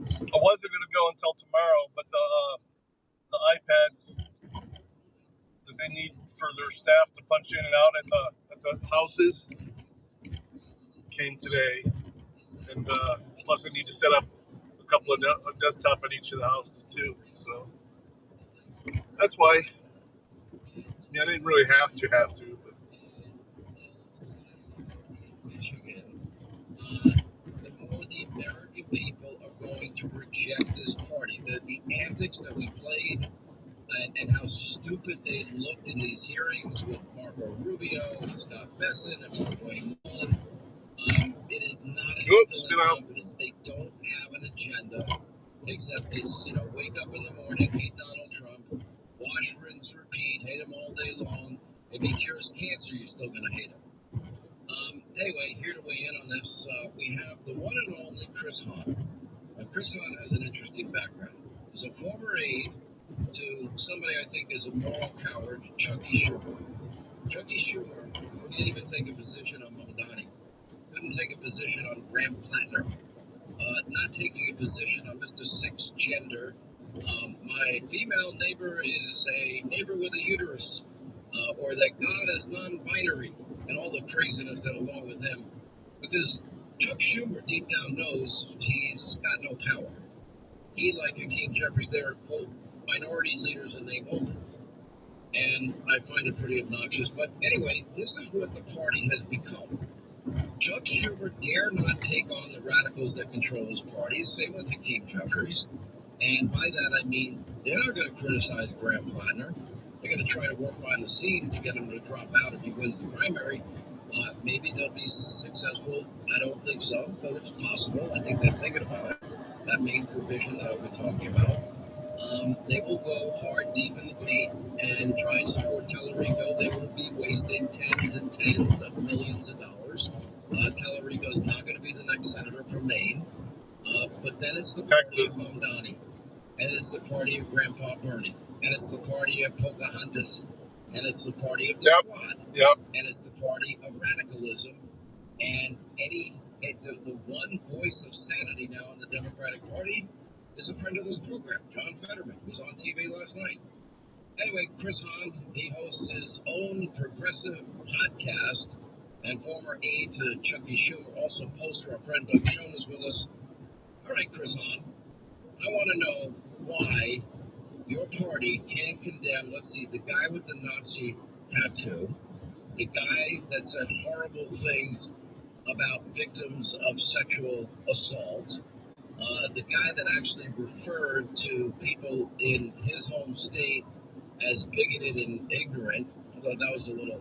I wasn't going to go until tomorrow, but the iPads that they need for their staff to punch in and out at the houses came today, and plus I need to set up a couple of desktop at each of the houses too. So that's why. I didn't really have to, but Michigan, the more the American people are going to reject this party. The antics that we played and how stupid they looked in these hearings with Marco Rubio and Scott Besson and Marco Mullen. It is not instilling confidence. They don't have an agenda except this, wake up in the morning, hate Donald Trump, wash, rinse, repeat, hate him all day long. If he cures cancer, you're still going to hate him. Anyway, here to weigh in on this, we have the one and only Chris Hahn. Chris Hahn has an interesting background. He's a former aide to somebody I think is a moral coward, Chucky Schumer. Chucky Schumer didn't even take a position on Mamdani. Couldn't take a position on Graham Plattner. Not taking a position on Mr. Six Gender. My female neighbor is a neighbor with a uterus, or that God is non-binary, and all the craziness that along with him. Because Chuck Schumer deep down knows he's got no power. He, like Hakeem Jeffries, they're, quote, minority leaders in name only. And I find it pretty obnoxious. But anyway, this is what the party has become. Chuck Schumer dare not take on the radicals that control his party. Same with Hakeem Jeffries. And by that I mean they're not going to criticize Graham Plattner. They're going to try to work behind the scenes to get him to drop out if he wins the primary. Maybe they'll be successful. I don't think so, but it's possible. I think they're thinking about it. That main provision that I've been talking about. They will go hard deep in the paint and try and support Tellerico. They will be wasting tens and tens of millions of dollars. Tellerico is not going to be the next senator from Maine. But then it's the party of Mamdani. And it's the party of Grandpa Bernie. And it's the party of Pocahontas. And it's the party of the Squad. And it's the party of radicalism. And the one voice of sanity now in the Democratic Party is a friend of this program, John Fetterman, who's on TV last night. Anyway, Chris Hahn, he hosts his own progressive podcast, and former aide to Chucky Schumer, also poster. Our friend Doug Schoen is with us. All right, Chris Hahn, I want to know why your party can't condemn, let's see, the guy with the Nazi tattoo, the guy that said horrible things about victims of sexual assault, the guy that actually referred to people in his home state as bigoted and ignorant, although that was a little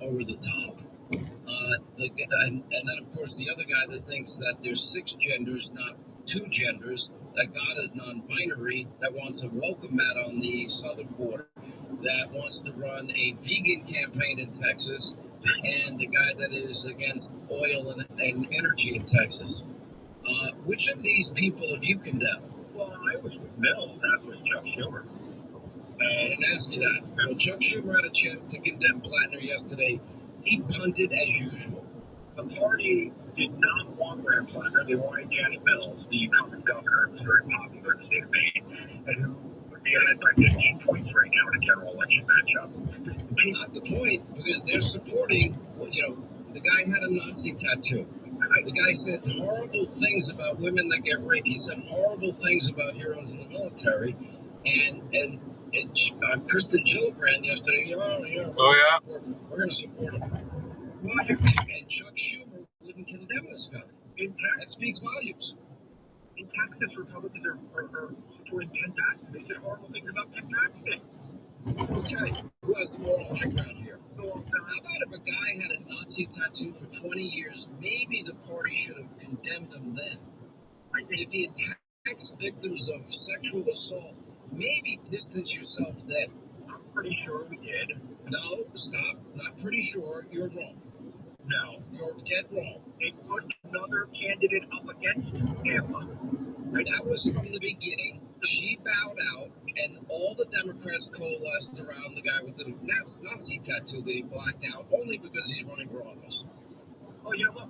over the top. And then, of course, the other guy that thinks that there's 6 genders, not 2 genders, that God is non-binary, that wants a welcome mat on the southern border, that wants to run a vegan campaign in Texas, and the guy that is against oil and energy in Texas. Which of these people have you condemned? Well, I was with Mills, that was Chuck Schumer. I didn't ask you that. Well, Chuck Schumer had a chance to condemn Plattner yesterday. He punted as usual. The party did not want Graham Plattner. They wanted Janet Mills, the incumbent governor, who's very popular in the state of Maine, and who would be ahead by 15 points right now in a general election matchup. Not the point, because they're supporting, the guy had a Nazi tattoo. The guy said horrible things about women that get raped. He said horrible things about heroes in the military. And Kristen Gillibrand yesterday, we're going to support him. And Chuck Schumer wouldn't condemn this guy. That speaks volumes. In Texas, Republicans are supporting 10 taxes. They said horrible things about 10 taxes. Okay, who has the moral high ground here? How about if a guy had a Nazi tattoo for 20 years, maybe the party should have condemned him then. If he attacks victims of sexual assault, maybe distance yourself then. I'm pretty sure we did. No, stop. Not pretty sure. You're wrong. No. You're dead wrong. They put another candidate up against him. Right? That was from the beginning. She bowed out, and all the Democrats coalesced around the guy with the Nazi tattoo that he blacked out only because he's running for office. Oh, yeah, look.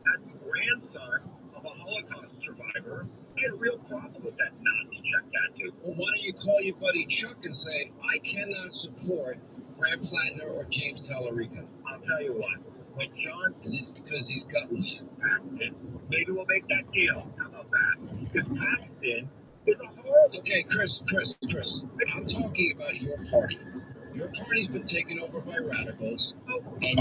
That grandson of a Holocaust survivor had a real problem with that Nazi check tattoo. Well, why don't you call your buddy Chuck and say, I cannot support Graham Plattner or James Tallarico? I'll tell you what. When John... Is it because he's gutless? Paxton, maybe we'll make that deal. How about that? Because Paxton is a horrible... Okay, Chris, I'm talking about your party. Your party's been taken over by radicals, and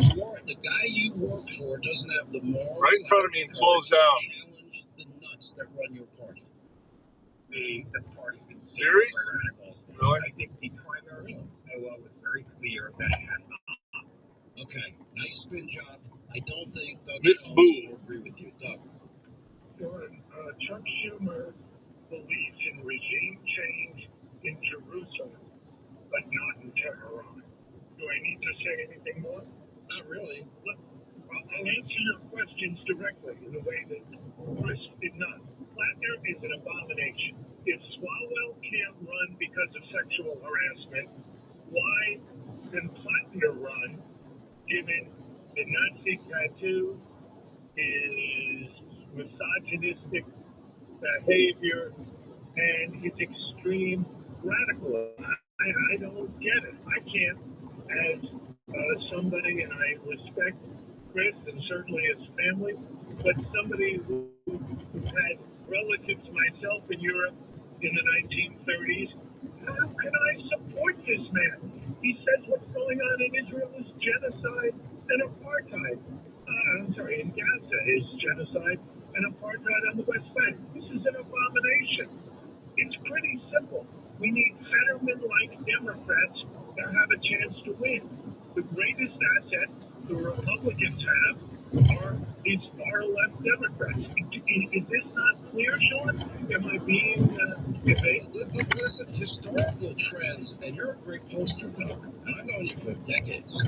the guy you work for doesn't have the moral... Right in front of me and slows down. ...challenge the nuts that run your party. The party's been taken Serious? over by radicals. Really? I think the primary was very clear that it had not. Okay, nice spin job. I don't think Doug Miss Jones Boo. will agree with you. Doug. Chuck Schumer believes in regime change in Jerusalem, but not in Tehran. Do I need to say anything more? Not really. I'll answer your questions directly in a way that Chris did not. Plattner is an abomination. If Swalwell can't run because of sexual harassment, why can Plattner run given the Nazi tattoo, his misogynistic behavior, and his extreme radical? I don't get it. I can't, as somebody, and I respect Chris and certainly his family, but somebody who had relatives myself in Europe in the 1930s, how can I support this man? He says what's going on in Israel is genocide and apartheid. In Gaza is genocide and apartheid on the West Bank. This is an abomination. It's pretty simple. We need Fetterman-like Democrats to have a chance to win. The greatest asset the Republicans have are these far-left Democrats. Is this not clear, Sean? Am I being evasive? Listen, historical trends, and you're a great poster, Doug, and I've known you for decades.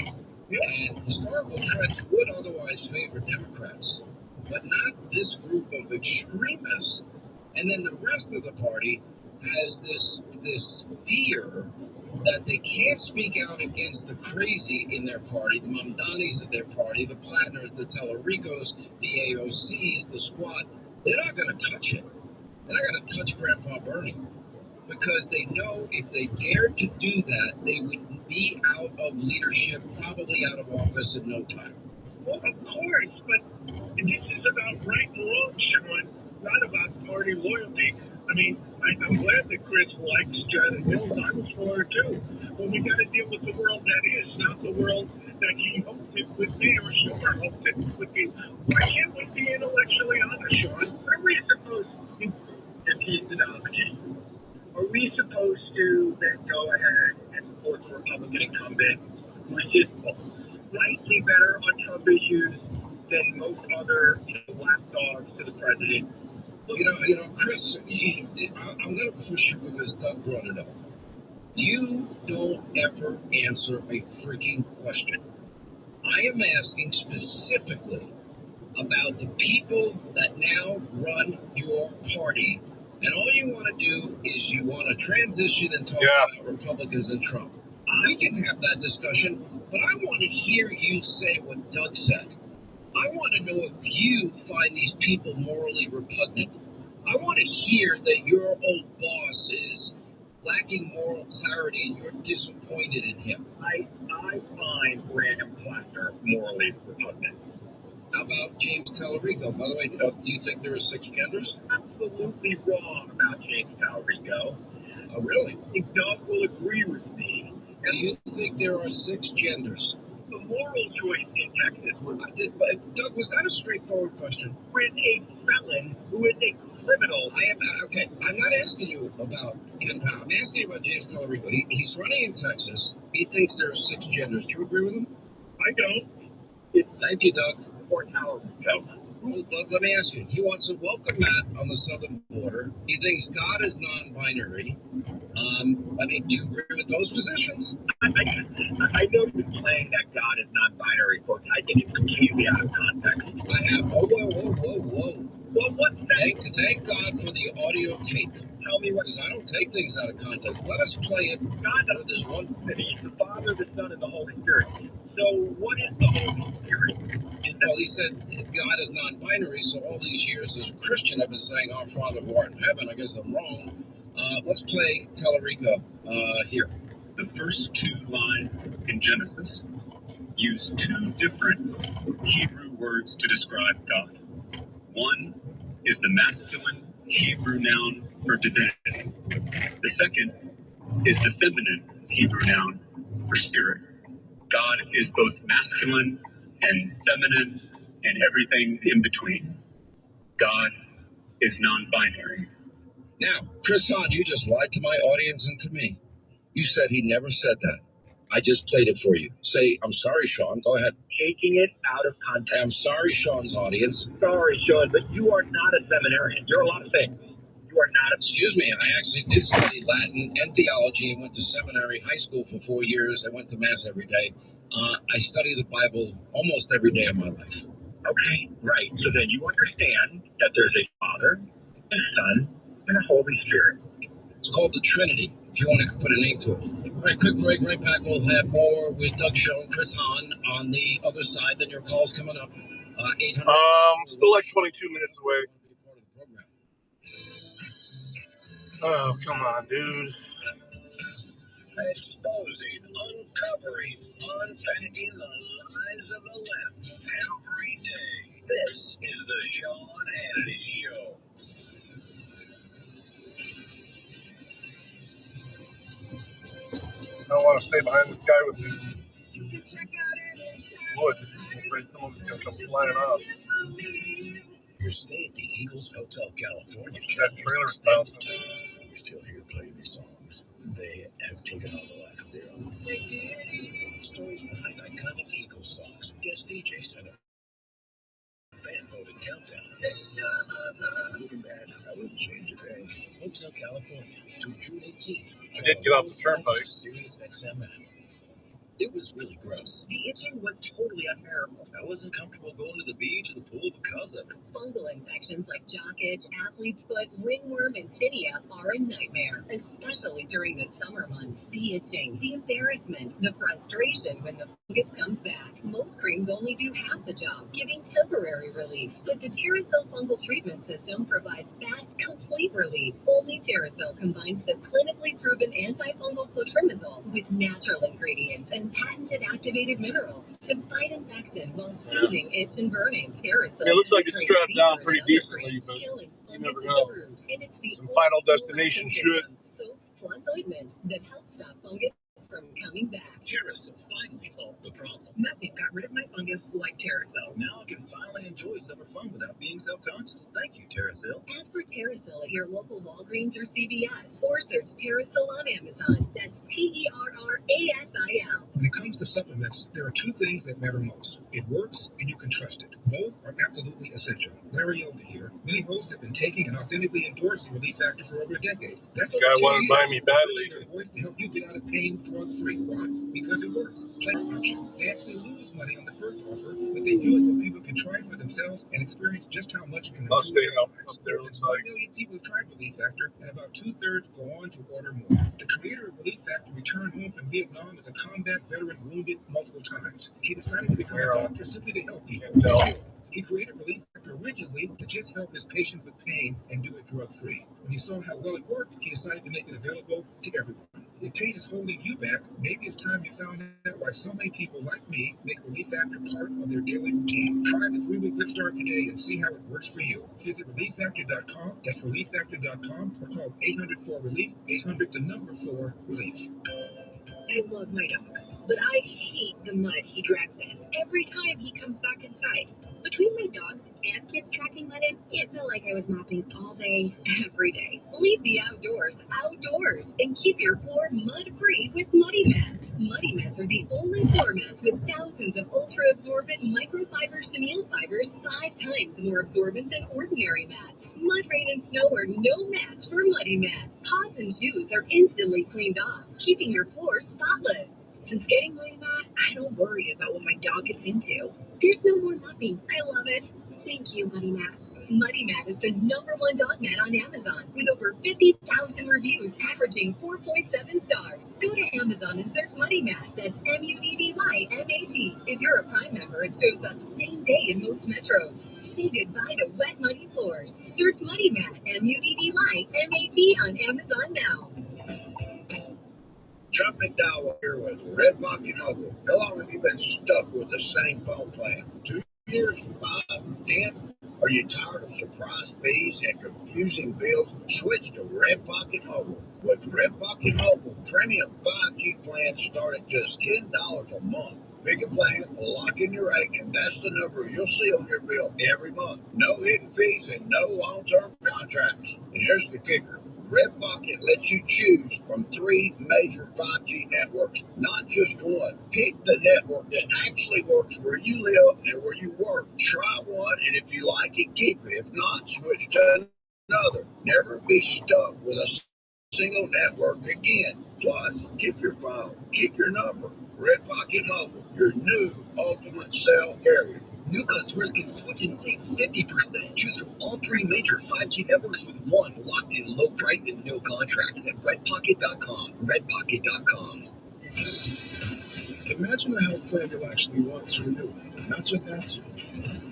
And historical trends would otherwise favor Democrats, but not this group of extremists. And then the rest of the party has this fear that they can't speak out against the crazy in their party, the Mamdanis of their party, the Plattners, the Tallaricos, the AOCs, the Squad. They're not going to touch it. They're not going to touch Grandpa Bernie, because they know if they dared to do that, they would be out of leadership, probably out of office in no time. Well, of course, but this is about right and wrong, Sean, not about party loyalty. I mean, I'm glad that Chris likes Janet Mills. I was for her too. But we got to deal with the world that is, not the world that he hoped it would be or Schumer hoped it would be. Why can't we be intellectually honest, Sean? Are we supposed to, if he's the nominee, are we supposed to then go ahead and support the Republican incumbent, which is slightly better on Trump issues than most other lapdogs to the president? You know, Chris, I'm going to push you because Doug brought it up. You don't ever answer a freaking question. I am asking specifically about the people that now run your party. And all you want to do is you want to transition and talk about Republicans and Trump. We can have that discussion, but I want to hear you say what Doug said. I want to know if you find these people morally repugnant. I want to hear that your old boss is lacking moral clarity and you're disappointed in him. I find Graham Plattner morally repugnant. How about James Tallarico? By the way, do you think there are 6 genders? Absolutely wrong about James Tallarico. Oh, really? I think Doug will agree with me. Do you think there are 6 genders? The moral choice in Texas was... Doug, was that a straightforward question? With a felon who is a criminal. I am okay. I'm not asking you about Ken Powell. I'm asking you about James Tellerico. He's running in Texas. He thinks there's 6 genders. Do you agree with him? I don't. Thank you, Doug. Or Tower. Well, let me ask you. He wants to welcome Matt on the southern border. He thinks God is non-binary. I mean, do you agree with those positions? I know you've been playing that God is non-binary, folks. I think it's completely out of context. I have. Whoa. Well, what's that? Thank God for the audio tape. Tell me what. Because I don't take things out of context. Let us play it. God does this one thing. He's the Father, the Son, and the Holy Spirit. So what is the Holy Spirit? Well, he said God is non-binary, so all these years as a Christian I've been saying, Our Father who art in heaven. I guess I'm wrong. Let's play Tellerico here. The first 2 lines in Genesis use 2 different Hebrew words to describe God. One is the masculine Hebrew noun for divinity. The second is the feminine Hebrew noun for spirit. God is both masculine and feminine and everything in between. God is non-binary. Now, Chris Hahn, you just lied to my audience and to me. You said he never said that. I just played it for you. Say, I'm sorry, Sean. Go ahead. Taking it out of context. I'm sorry, Sean's audience. Sorry, Sean, but you are not a seminarian. You're a lot of things. You are not a... Excuse me, I actually did study Latin and theology and went to seminary, high school for 4 years. I went to Mass every day. I study the Bible almost every day of my life. Okay, right. So then you understand that there's a Father, a Son, and a Holy Spirit. It's called the Trinity, if you want to put a name to it. All right, quick break, right back. We'll have more with Doug Show and Chris Hahn on the other side. Then your call's coming up. 800. Still like 22 minutes away. Oh, come on, dude. Exposing, uncovering, unpacking the lies of the left every day. This is the Sean Hannity Show. I don't want to stay behind this guy with this wood. I'm afraid some of it's going to come flying off. Your stay at the Eagles Hotel California. That trailer style. We're still here playing these songs. They have taken on a life of their own. Stories behind iconic Eagles songs, guest DJs, and a fan-voted countdown. Looking back, I wouldn't change a thing. Hotel California through June 18th. I did get off the turnpike. Sirius XM. It was really gross. The itching was totally unbearable. I wasn't comfortable going to the beach or the pool because of it. Fungal infections like jock itch, athlete's foot, ringworm, and tinea are a nightmare, especially during the summer months. The itching, the embarrassment, the frustration when the fungus comes back. Most creams only do half the job, giving temporary relief. But the Terracell Fungal Treatment System provides fast, complete relief. Only Terracell combines the clinically proven antifungal clotrimazole with natural ingredients and patented activated minerals to fight infection while soothing itch and burning. Terracell. It looks like it's strapped down pretty decently, but you never know. Some Final Destination shit. Soap plus ointment that helps stop fungus from coming back. Terracell finally solved the problem. Nothing got rid of my fungus like Terracell. Now I can finally enjoy summer fun without being self-conscious. Thank you, Terracell. Ask for Terracell at your local Walgreens or CVS, or search Terracell on Amazon. That's Terrassil. When it comes to supplements, there are 2 things that matter most. It works and you can trust it. Both are absolutely essential. Larry Elder here. Many hosts have been taking and authentically endorsing Relief Factor for over a decade. That's Guy wanted to buy me badly. To help you get out of pain drug-free. Why? Because it works. They actually lose money on the first offer, but they do it so people can try it for themselves and experience just how much it can I'll stay up there. Looks like 1 million people have tried Relief Factor, and about 2/3 go on to order more. The creator of Relief Factor returned home from Vietnam as a combat veteran wounded multiple times. He decided to become a doctor simply to help people. He created Relief Factor originally to just help his patients with pain and do it drug-free. When he saw how well it worked, he decided to make it available to everyone. If pain is holding you back, maybe it's time you found out why so many people like me make Relief Factor part of their daily routine. Try the 3-week Quick Start today and see how it works for you. Visit ReliefFactor.com, that's ReliefFactor.com, or call 800-4-RELIEF, 800-4-RELIEF. I love my dog, but I hate the mud he drags in every time he comes back inside. Between my dogs and kids tracking Letting, it felt like I was mopping all day, every day. Leave the outdoors outdoors and keep your floor mud-free with Muddy Mats. Muddy Mats are the only floor mats with thousands of ultra-absorbent microfiber chenille fibers 5 times more absorbent than ordinary mats. Mud, rain, and snow are no match for Muddy Mat. Paws and shoes are instantly cleaned off, keeping your floor spotless. Since getting Muddy Mat, I don't worry about what my dog gets into. There's no more mopping. I love it. Thank you, Muddy Mat. Muddy Mat is the #1 dog mat on Amazon with over 50,000 reviews averaging 4.7 stars. Go to Amazon and search Muddy Mat. That's MUDDYMAT. If you're a Prime member, it shows up same day in most metros. Say goodbye to wet, muddy floors. Search Muddy Mat, MUDDYMAT on Amazon now. Chuck McDowell here with Red Rocket Mobile. How long have you been stuck with the same phone plan? 2 years? 5? 10? Are you tired of surprise fees and confusing bills? Switch to Red Pocket Mobile. With Red Pocket Mobile, premium 5G plans start at just $10 a month. Pick a plan, lock in your rate, and that's the number you'll see on your bill every month. No hidden fees and no long-term contracts. And here's the kicker. Red Pocket lets you choose from 3 major 5G networks, not just one. Pick the network that actually works where you live and where you work. Try one, and if you like it, keep it. If not, switch to another. Never be stuck with a single network again. Plus, keep your phone, keep your number. Red Pocket Mobile, your new ultimate cell carrier. New customers can switch and save 50%. Choose from all 3 major 5G networks with one locked-in low price and no contracts at redpocket.com. Redpocket.com. Imagine a health plan you'll actually want to renew, not just have to.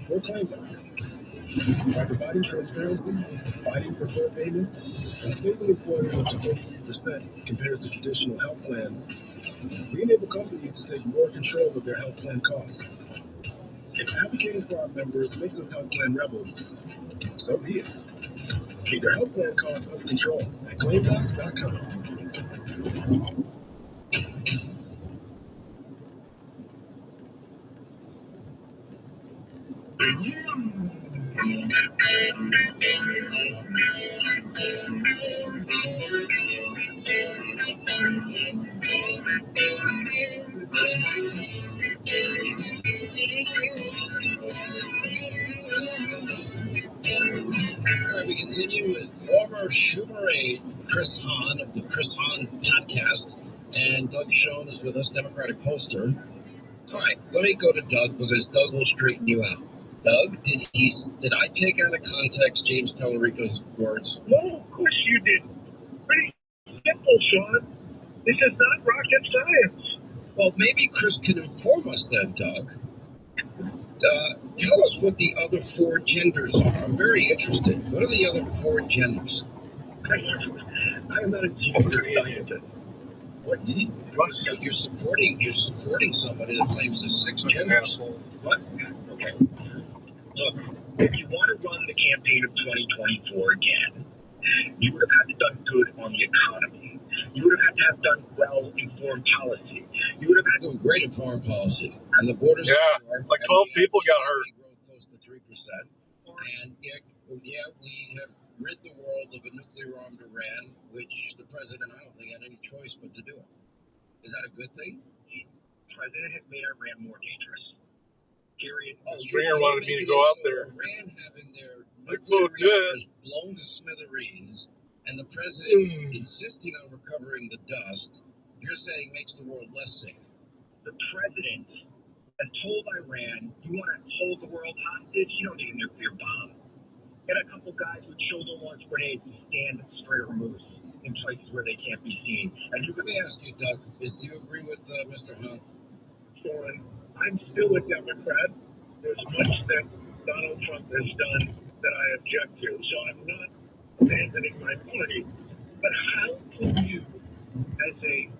For Claim Doc, by providing transparency, fighting preferred payments, and saving employers up to 33% compared to traditional health plans, we enable companies to take more control of their health plan costs. If advocating for our members makes us health plan rebels, so be it. Keep your health plan costs under control at claimdoc.com. We continue with former Schumer aide Chris Hahn of the Chris Hahn podcast, and Doug Schoen is with us, Democratic pollster. All right, let me go to Doug because Doug will straighten you out. Doug, did I take out of context James Tallarico's words? No, of course you did. Pretty simple, Sean. This is not rocket science. Well, maybe Chris can inform us then, Doug. Tell us what the other 4 genders are. I'm very interested. What are the other 4 genders? I'm not a gender scientist. What? You're supporting somebody that claims there's 6 genders. What? Okay. Look, if you want to run the campaign of 2024 again, you would have had to done good on the economy. You would have had to have done well-informed policy. You would have had to doing great in foreign policy. And the borders, like 12 people got hurt. Close to 3%. And we have rid the world of a nuclear-armed Iran, which the president, I don't think, had any choice but to do it. Is that a good thing? The president had made Iran more dangerous. Period. Stringer wanted me to go out there. Iran having their nuclear reactors blown to smithereens, and the president insisting on recovering the dust, you're saying makes the world less safe. The president has told Iran, you want to hold the world hostage? You don't need a nuclear bomb. Get a couple guys with shoulder-launched grenades and stand straight or moose in places where they can't be seen. And let me ask you, Doug, do you agree with Mr. Hunt? Sean, I'm still a Democrat. There's much that Donald Trump has done that I object to, so I'm not abandoning my party. But how can you, as a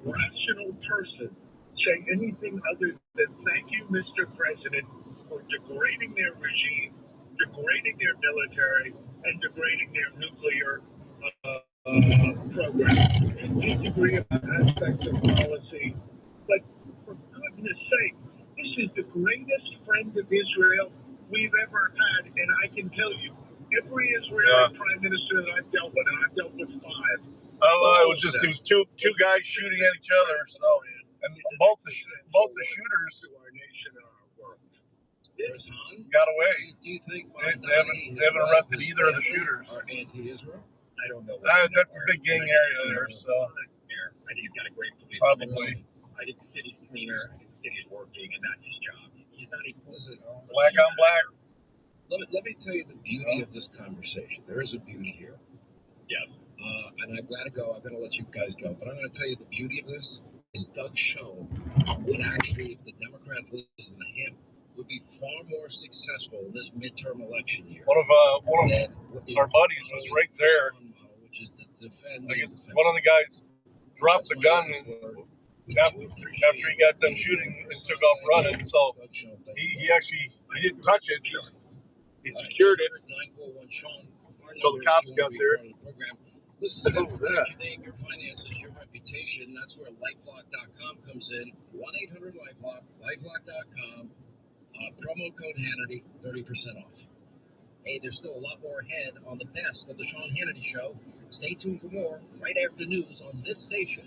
rational person, say anything other than thank you, Mr. President, for degrading their regime, degrading their military, and degrading their nuclear program? We disagree about aspects of policy, but for goodness sake, this is the greatest friend of Israel can tell you, every Israeli prime minister that I've dealt with, and I've dealt with 5. I don't know. It was two guys shooting at each other. So, and both the shooters got away. Do you think they haven't arrested either of the shooters? Are anti-Israel? I don't know. That's a big gang area there. So, I think he's got a great police. probably I think the city's cleaner. I think the city's working, and that's his job. He's not even. Listen, black on black. Let me tell you the beauty of this conversation. There is a beauty here. Yes. And I've got to go. I'm going to let you guys go. But I'm going to tell you the beauty of this is Doug Schoen would actually, if the Democrats listen to him, would be far more successful in this midterm election year. One of our buddies was right there. Which is to defend. I guess one of the guys dropped the gun after he got done shooting and took off running. So he didn't touch it. He secured it until the cops got there. Listen, what was that? Your name, your finances, your reputation. That's where LifeLock.com comes in. 1-800-LifeLock, LifeLock.com. Promo code Hannity, 30% off. Hey, there's still a lot more ahead on the best of the Sean Hannity Show. Stay tuned for more right after news on this station.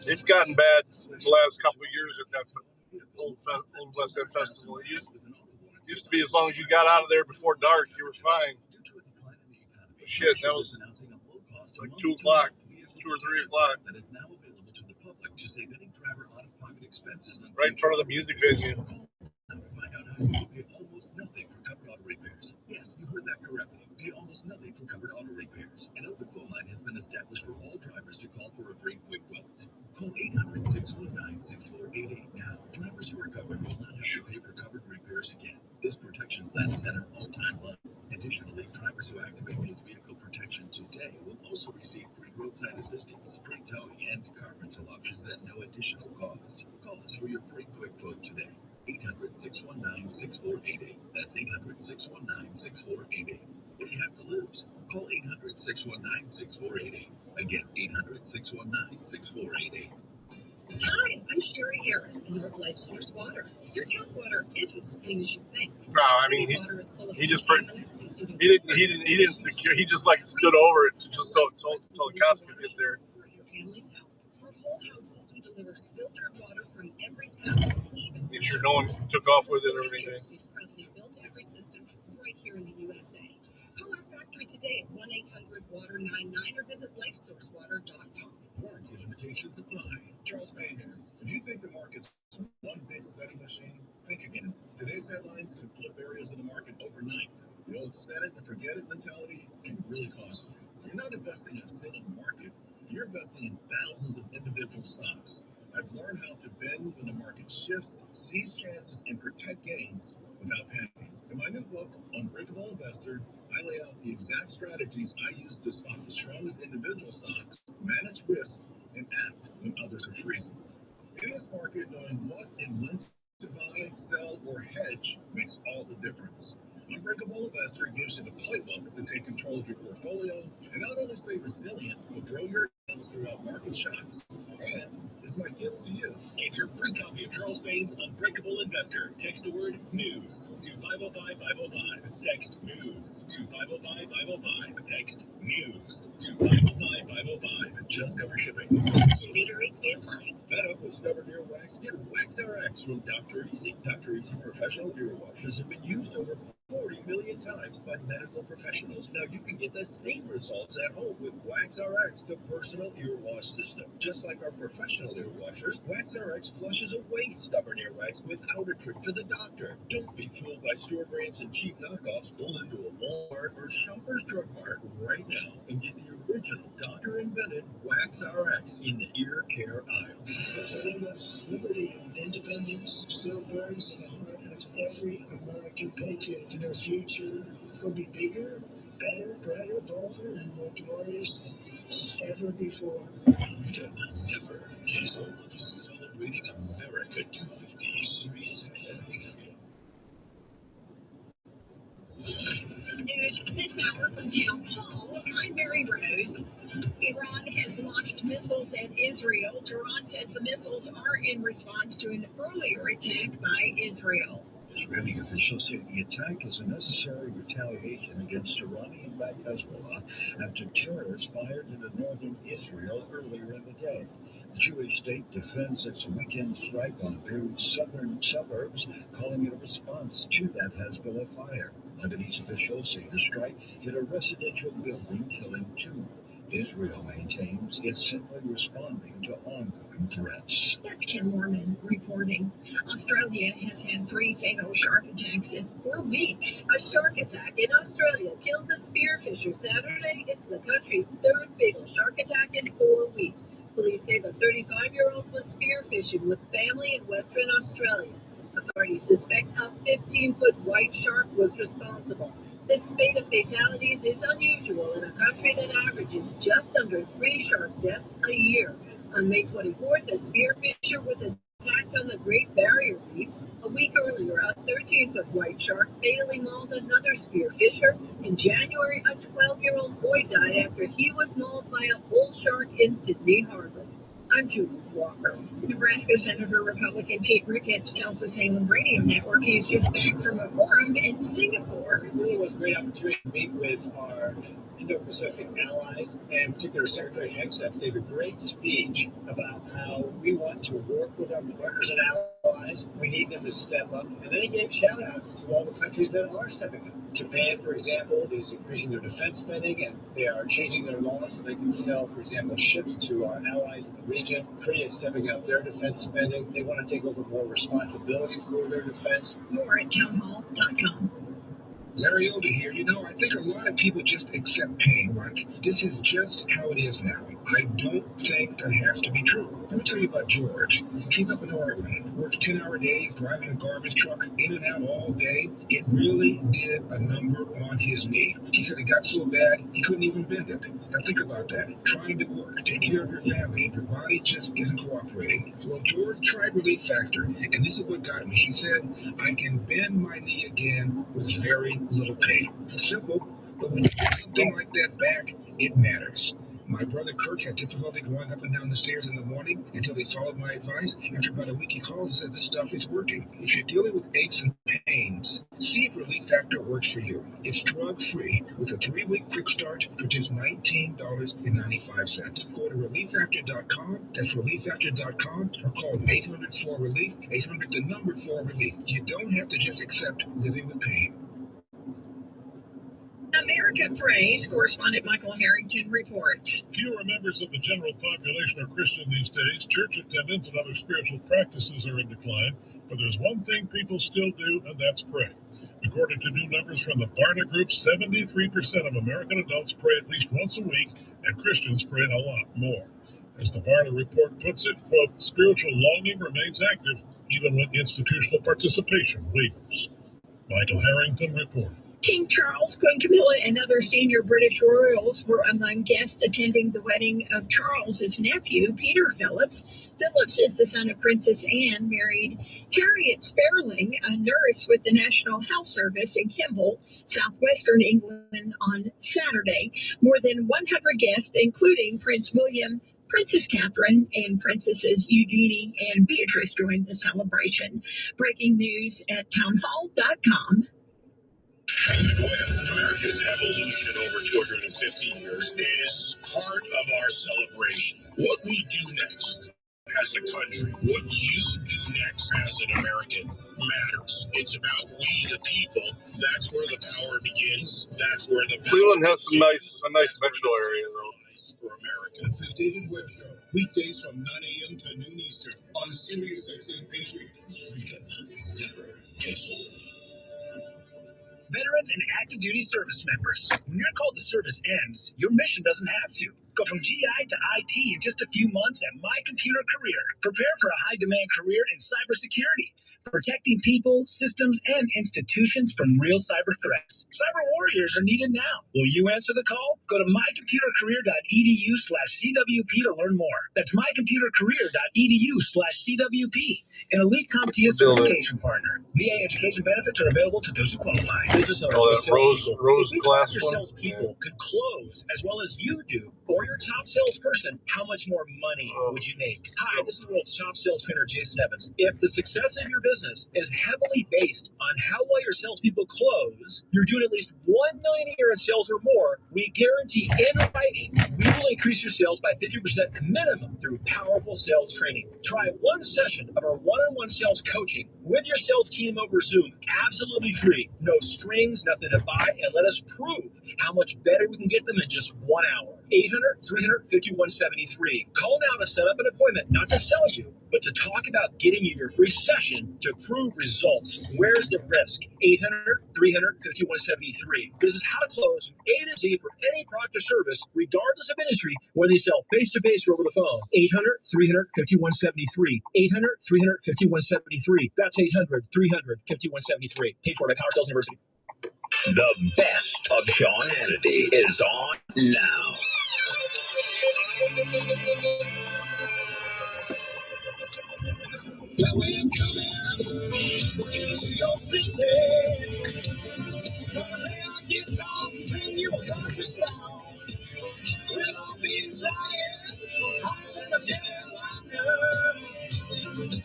It's gotten bad the last couple of years at that Old West End Festival. It used to be as long as you got out of there before dark, you were fine. Shit, that was like 2 o'clock, 2 or 3 o'clock. That is now available to the public to save any driver out-of-pocket expenses. Right in front of the music venue. Now to find out how you pay almost nothing for covered auto repairs. Yes, you heard that correctly. Pay almost nothing for covered auto repairs. An open phone line has been established for all drivers to call for a free quick quote. Call 800-619-6488 now. Drivers who are covered will not have to pay for covered repairs again. This protection plan is at an all-time low. Additionally, drivers who activate this vehicle protection today will also receive free roadside assistance, free towing, and car rental options at no additional cost. Call us for your free quick quote today. 800-619-6488. That's 800-619-6488. What do you have to lose? Call 800-619-6488. Again, 800-619-6488. Hi, I'm Sherry Harris, owner of Life Source Water. Your tap water isn't as clean as you think. No, I mean he didn't secure. He just like stood over it just so the cops could get there. For your family's health, our whole house system delivers filtered water from every tap. Make sure no one took off with it or anything. We've proudly built every system right here in the USA. Call our factory today at 1-800-WATER-99 or visit lifesourcewater.com. Warranty limitations apply. Charles Payne here. If you think the market's one big study machine, think again. Today's headlines can flip areas of the market overnight. The old set it and forget it mentality can really cost you. You're not investing in a single market. You're investing in thousands of individual stocks. I've learned how to bend when the market shifts, seize chances, and protect gains without panicking. In my new book, Unbreakable Investor, I lay out the exact strategies I use to spot the strongest individual stocks, manage risk, and act when others are freezing. In this market, knowing what and when to buy, sell, or hedge makes all the difference. Unbreakable Investor gives you the playbook to take control of your portfolio and not only stay resilient, but grow your accounts throughout market shocks. And it's my gift to you. Get your free copy of Charles Payne's Unbreakable Investor. Text the word NEWS to 505-505. Text NEWS to 505-505. Text NEWS to 505-505. Just cover shipping. Data rates may apply. Fed up with stubborn earwax? Get Wax RX from Dr. Easy. Dr. Easy professional ear washers have been used over 40 million times by medical professionals. Now you can get the same results at home with Wax RX, the personal ear wash system. Just like our professional ear washers, Wax RX flushes away stubborn earwax without a trip to the doctor. Don't be fooled by store brands and cheap knockoffs. Pull into a Walmart or Shoppers Drug Mart right now and get the original doctor-invented Wax RX in the ear care aisle. Liberty and independence still burns in the heart of every American patriot. And our future will be bigger, better, brighter, bolder, and more glorious than ever before. Freedom never gets old. Celebrating America 250 Series 10 Patriot. News this hour from Town Hall. I'm Mary Rose. Iran has launched missiles at Israel. Tehran says the missiles are in response to an earlier attack by Israel. Israeli officials say the attack is a necessary retaliation against Iranian-backed Hezbollah after terrorists fired into northern Israel earlier in the day. The Jewish state defends its weekend strike on Beirut's southern suburbs, calling it a response to that Hezbollah fire. Lebanese officials say the strike hit a residential building, killing 2. Israel maintains it's simply responding to ongoing threats. That's Kim Mormon reporting. Australia has had 3 fatal shark attacks in 4 weeks. A shark attack in Australia kills a spearfisher Saturday. It's the country's 3rd fatal shark attack in 4 weeks. Police say the 35-year-old was spearfishing with family in Western Australia. Authorities suspect a 15-foot white shark was responsible. This spate of fatalities is unusual in a country that averages just under 3 shark deaths a year. On May 24th, a spearfisher was attacked on the Great Barrier Reef. A week earlier, a 13-foot white shark fatally mauled another spearfisher. In January, a 12-year-old boy died after he was mauled by a bull shark in Sydney Harbor. I'm Julie Walker. Nebraska Senator Republican Pete Ricketts tells the Salem Radio Network he's just back from a forum in Singapore. It really was a great opportunity to meet with our Indo-Pacific allies, and in particular Secretary Hegseth gave a great speech about how we want to work with our partners and allies. We need them to step up. And then he gave shout-outs to all the countries that are stepping up. Japan, for example, is increasing their defense spending, and they are changing their laws so they can sell, for example, ships to our allies in the region. Korea is stepping up their defense spending. They want to take over more responsibility for their defense. More at townhall.com. Mariota here. I think a lot of people just accept pain like this is just how it is now. I don't think that has to be true. Let me tell you about George. He's up in Oregon, works 10-hour days, driving a garbage truck in and out all day. It really did a number on his knee. He said it got so bad he couldn't even bend it. Now think about that. Trying to work, take care of your family, and your body just isn't cooperating. Well, George tried Relief Factor, and this is what got me. He said, I can bend my knee again with very little pain. Simple, but when you get something like that back, it matters. My brother Kirk had difficulty going up and down the stairs in the morning until he followed my advice. After about a week, he called and said, this stuff is working. If you're dealing with aches and pains, see if Relief Factor works for you. It's drug-free with a 3-week quick start for just $19.95. Go to ReliefFactor.com. That's ReliefFactor.com or call 800-4-RELIEF, 800-4-RELIEF. You don't have to just accept living with pain. America Praise correspondent Michael Harrington reports. Fewer members of the general population are Christian these days. Church attendance and other spiritual practices are in decline, but there's one thing people still do, and that's pray. According to new numbers from the Barna Group, 73% of American adults pray at least once a week, and Christians pray a lot more. As the Barna report puts it, quote, spiritual longing remains active even when institutional participation wavers. Michael Harrington reported. King Charles, Queen Camilla, and other senior British royals were among guests attending the wedding of Charles's nephew, Peter Phillips. Phillips is the son of Princess Anne, married Harriet Sperling, a nurse with the National Health Service in Kimball, southwestern England, on Saturday. More than 100 guests, including Prince William, Princess Catherine, and Princesses Eugenie and Beatrice, joined the celebration. Breaking news at townhall.com. America's evolution over 250 years is part of our celebration. What we do next as a country, what you do next as an American matters. It's about we the people. That's where the power begins. That's where the Cleveland has a nice metro area though. For America. The David Webb Show, weekdays from 9 a.m. to noon Eastern on SiriusXM Patriot. Freedom never gets old. Veterans and active duty service members, when your call to service ends, your mission doesn't have to. Go from GI to IT in just a few months at My Computer Career. Prepare for a high-demand career in cybersecurity, protecting people, systems, and institutions from real cyber threats. Cyber warriors are needed now. Will you answer the call? Go to mycomputercareer.edu/CWP to learn more. That's mycomputercareer.edu/CWP. An elite CompTIA certification partner. VA education benefits are available to those who qualify. Business owners Rose glass your salespeople could close as well as you do, or your top salesperson, how much more money would you make? Hi, this is the world's top sales trainer, Jason Evans. If the success of your business business is heavily based on how well your salespeople close. You're doing at least 1 million a year in sales or more. We guarantee in writing we will increase your sales by 50% minimum through powerful sales training. Try one session of our one-on-one sales coaching with your sales team over Zoom, absolutely free. No strings, nothing to buy, and let us prove how much better we can get them in just 1 hour. 800-300-5173. Call now to set up an appointment, not to sell you, but to talk about getting you your free session to prove results. Where's the risk? 800-300-5173. This is how to close A to Z for any product or service, regardless of industry, whether you sell face-to-face or over the phone. 800-300-5173. 800-300-5173. That's 800-300-5173. Paid for by Power Sales University. The best of Sean Hannity is on now. When we come into your city, gonna lay our guitars and sing you a country song. We'll all be flying higher than a jetliner.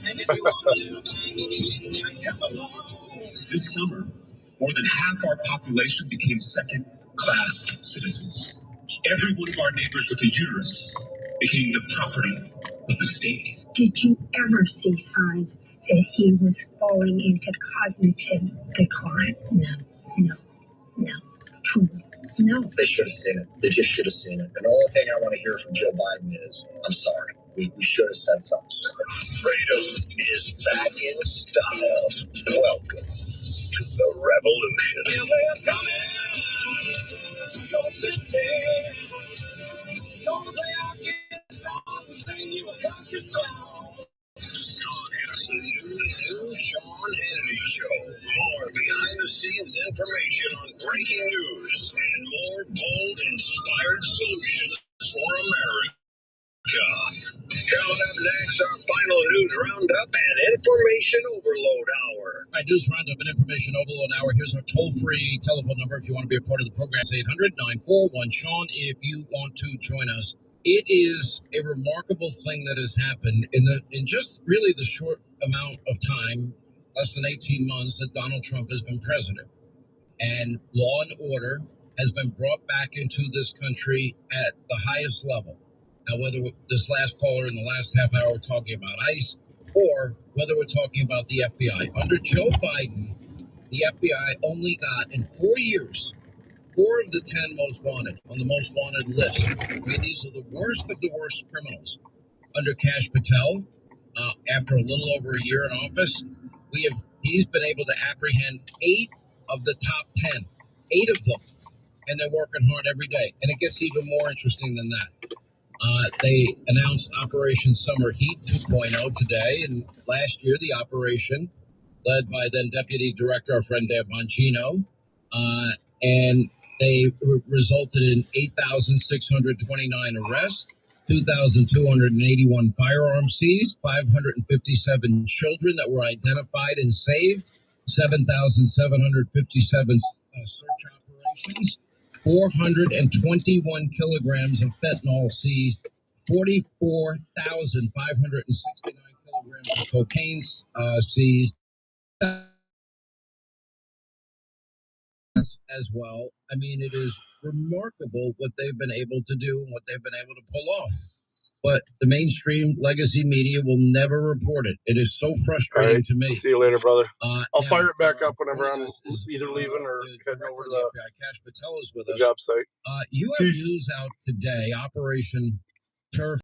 And if you want a little bang in your ear, come along. This summer, more than half our population became second-class citizens. Every one of our neighbors with a uterus became the property of the state. Did you ever see signs that he was falling into cognitive decline? No. Truly, no. They should have seen it. They just should have seen it. And the only thing I want to hear from Joe Biden is, I'm sorry. We should have said something. Freedom is back in style. Welcome to the revolution. Yeah, we're coming to your city. Gonna play our guitars and sing you a country song. Sean Hannity, the new Sean Hannity Show. More behind-the-scenes information on breaking news and more bold, inspired solutions for America. Coming up next, our final news roundup and information overload hour. All right, news roundup and information overload hour. Here's our toll-free telephone number if you want to be a part of the program. It's 800-941-SEAN if you want to join us. It is a remarkable thing that has happened in just really the short amount of time, less than 18 months, that Donald Trump has been president. And law and order has been brought back into this country at the highest level. Now, whether this last caller in the last half hour we're talking about ICE or whether we're talking about the FBI. Under Joe Biden, the FBI only got in 4 years 4 of the 10 most wanted on the most wanted list. I mean, these are the worst of the worst criminals. Under Kash Patel, after a little over a year in office, he's been able to apprehend 8 of the top 10. 8 of them. And they're working hard every day. And it gets even more interesting than that. They announced Operation Summer Heat 2.0 today, and last year the operation, led by then Deputy Director, our friend Deb Bongino, and they resulted in 8,629 arrests, 2,281 firearms seized, 557 children that were identified and saved, 7,757 search operations, 421 kilograms of fentanyl seized, 44,569 kilograms of cocaine seized as well. I mean, it is remarkable what they've been able to do and what they've been able to pull off. But the mainstream legacy media will never report it. It is so frustrating to me. See you later, brother. I'll fire it back up whenever I'm either leaving or heading over to the Kash Patel is with the us. job site. You have news out today, Operation Turf